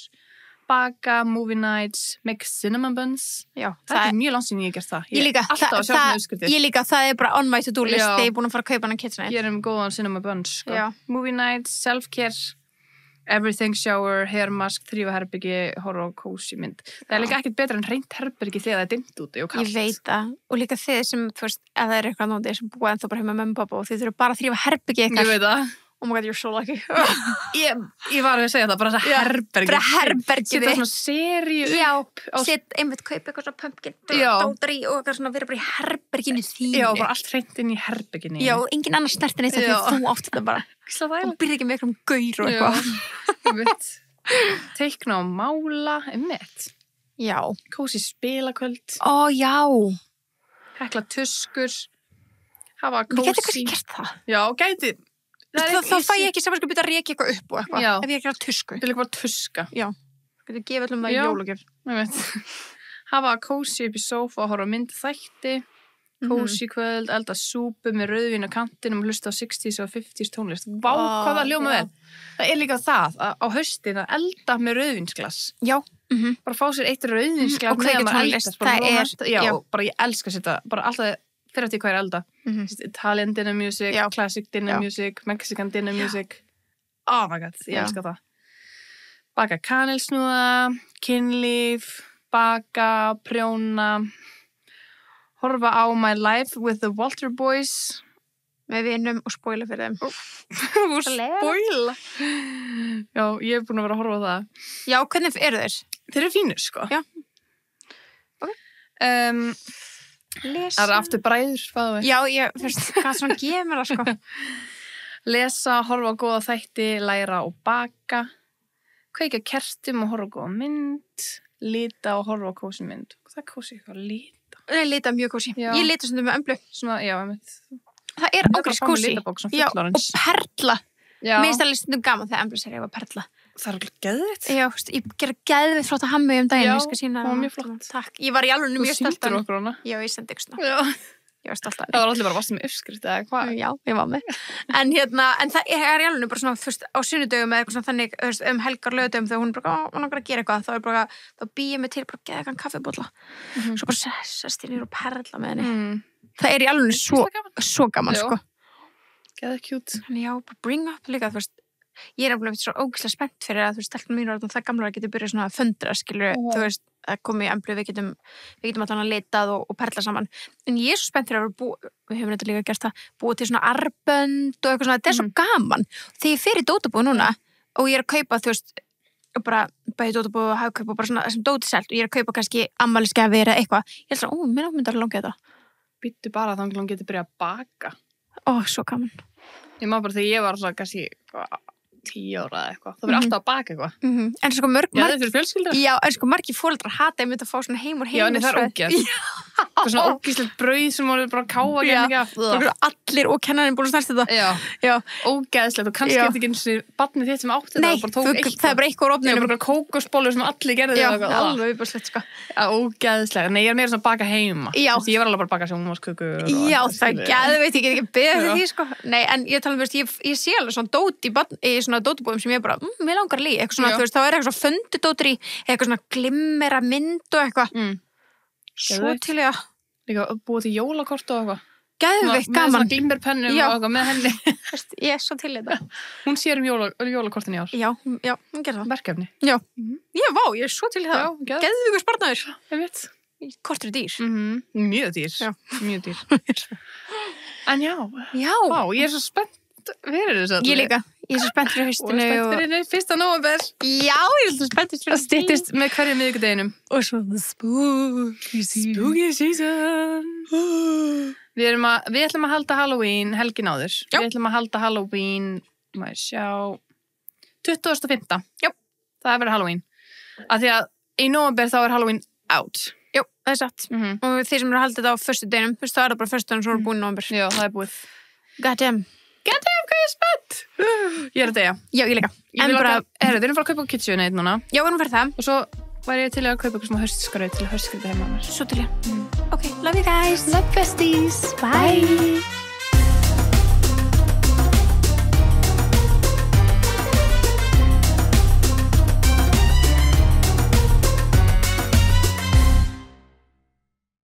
baka, movie nights, make cinnamon buns. Já, það er mjög langt síðan ég hef gert það. Ég líka, alltaf að sjá svona uppskriftir. Ég líka, það er bara on my to-do list þegar ég er búin að fara að kaupa hann kitchen. Gerum góðan cinnamon buns, sko. Já. Movie nights, self-care, everything shower, hair mask, þrýfa herbyggi, horfa á kósi mynd. Það er líka ekkert betra en hreint herbyggi þegar það er dimmt úti og kalt. Ég veit það. Og líka þið sem, þú veist, ef það er eitthvað nótið sem búið ennþá bara heima með mömmu og pappa og þið þurfum bara að þrýfa herbyggi ykkar. Ég veit það. Oh my god, you're so lucky. Ég var að segja það, bara það herbergi. Bara herbergi. Setta svona seríu upp. Já, sett einmitt kaupa eitthvað svona pumpkin, dótar í og eitthvað svona vera bara í herberginu þínu. Já, bara allt hreint inn í herberginu. Já, engin annar snertin eitt af því að þú átt þetta bara. Og byrði ekki með eitthvað gaur og eitthvað. Ég veit. Teikna og mála, einmitt. Já. Kósi spilakvöld. Ó, já. Hekla tuskur. Hafa kósi. Við getum kannski gert það. Já, gæti. Þá fæ ég ekki samanskap að reka eitthvað upp og eitthvað. Ef ég ekki að tusku. Þetta er líka bara tuska. Já. Getur gefið allum það í jólugjöf. Ég veit. Hafa kósi upp í sófa og horfa á myndþætti. Kósi kvöld, elda súpu með rauðvín á kantinum og hlusta á 60s og 50s tónlist. Vá, hvað það ljóma vel. Það er líka það á haustin að elda með rauðvínsglas. Já. Bara fá sér eitt rauðvínsglas og kveikja tónlist. Það er, já, bara ég elska sér þetta. Bara alltaf fyrir að því hvað er elda. Italian dinner music, classic dinner music, Mexican dinner music. Oh my god, ég elska það. Baka kanilsnúða, kynlíf, baka, prjóna, horfa á My Life with the Walter Boys. Með vinum og spoila fyrir þeim. Og spoila? Já, ég hef búin að vera að horfa á það. Já, hvernig eru þeir? Þeir eru fínir, sko. Já. Ok. Lesa. Það er aftur bræður, hvað þú veist. Já, ég, fyrst, hvað svona gefur mér það, sko. Lesa, horfa á góða þætti, læra og baka, kveika kertum og horfa á góða mynd, lita og horfa á kósi mynd. Það er kósi eitthvað að lita. Nei, lita mjög kósi. Já. Ég lita svona með ömblu. Svona, já, ég veit. Það er ákveðs kósi. Já, og perla. Já. Mér finnst alveg stundum gaman þegar ömblu sér ég var perla. Það er alveg geðvitt. Já, ég gera geðvitt flott að hammi daginn. Já, ég skal sýna það var mjög flott. Takk. Ég var í alveg mjög stolt. Þú sýndir okkur hana. Já, ég sendi ykkur svona. Já. Ég var stolt af það var allir bara vassið með uppskrift eða hvað. Já, ég var með. En það er í alveg bara svona, þú veist, á sunnudögum eða eitthvað svona þannig, þú veist, helgar lögudögum þegar hún er bara, hún langar að gera eitthvað, þá er bara, þá býð ég mig til bara að geða eitthvað kaffibólla. Svo bara sest ég niður og perla með henni. Það er í alveg svo gaman, sko. Geða cute. Þannig já, bara bring up líka, þú veist, ég er alveg svo ógeðslega spennt fyrir að, þú veist, stelpun mín er það gamla að geta byrjað svona að föndra, skilur, þú veist, að koma í emblu, við getum allan að litað og perla saman. En ég er svo spennt fyrir að við höfum þetta líka gert það, búið til svona arbönd og eitthvað svona, þetta er svo gaman. Þegar ég fer í dótabúð núna og ég er að kaupa, þú veist, bara bæði dótabúð og hagkaup og bara svona þessum dótiselt og ég er að kaupa kannski afmælisgjafir eða eitthvað. Ég held svona, mér ámyndar að langa þetta. Býttu bara þá hún getur byrjað að baka. Svo gaman. Ég má bara þegar ég var alltaf kannski 10 ára eða eitthvað. Það verður alltaf að baka eitthvað. En sko Já, þetta er fjölskyldur. Já, en sko margir foreldrar hata einmitt að fá svona heim úr heim. Já, en það er ógeð. Það er svona ógeðslegt brauð sem voru bara að káfa ekki. Allir og kennarinn búin að snart þetta. Já. Ógeðslegt og kannski er þetta ekki eins og barnið þitt sem átti þetta. Nei, það er bara eitthvað úr ofninu. Já, bara kókosbollur sem allir gerði þetta. Já, alveg viðbúrslegt, sko. Ógeðslegt. Nei, ég er meira svona að baka heima. Já. Ég var alveg bara að baka sjónvarpskökur. Já, það geðveit, ég get ekki beðið því, sko. Nei, en ég tala um, ég sé alveg svona dót í svona dótubúðum sem ég bara, mér langar að líka, eitthvað svona, þú veist, þá er eitthvað svona föndudótur í, eitthvað svona glimmera mynd og eitthvað. Svo til ég að Líka búið til jólakort og eitthvað. Geðveikt Með gaman. svona glimmerpennum Já. og eitthvað með henni. Ég er svo til þetta. Hún sér jólakortin í ár. Já, hún gerði það. Verkefni. Já, ég er svo til það. Já, Geðveikur sparnaður. ég veit. Kortur er dýr. Mjög dýr. Já. Mjög dýr. En já, Já. vá, ég er svo spennt fyrir þessu. Ég líka. Ég er svo spennt fyrir Og haustinu. spennt fyrir 1. nóvember. Já, ég er svo spennt fyrir Það styttist með hverju miðvikudeginum. Og svo the spooky season. Spooky season. Við ætlum að halda Halloween helgin áður. Já. Við ætlum að halda Halloween, maður sjá, 25. Já. Það verður Halloween. Af því að í nóvember þá er Halloween out. Jú, það er satt. Og þeir sem eru að halda þetta á föstudeginum, það er það bara föstudeginum svo er búin í nóvember. Já, það er búið. Goddamn. Hvað ég er spennt! Ég er að deyja. Já, ég líka. Við erum fara að kaupa kitchen eitt núna. Já, við erum fyrir það. Og svo væri ég til að kaupa eitthvað smá haustskrauð til að haustskrauða heima á mér. Svo til ég. Ok, love you guys. Love besties. Bye.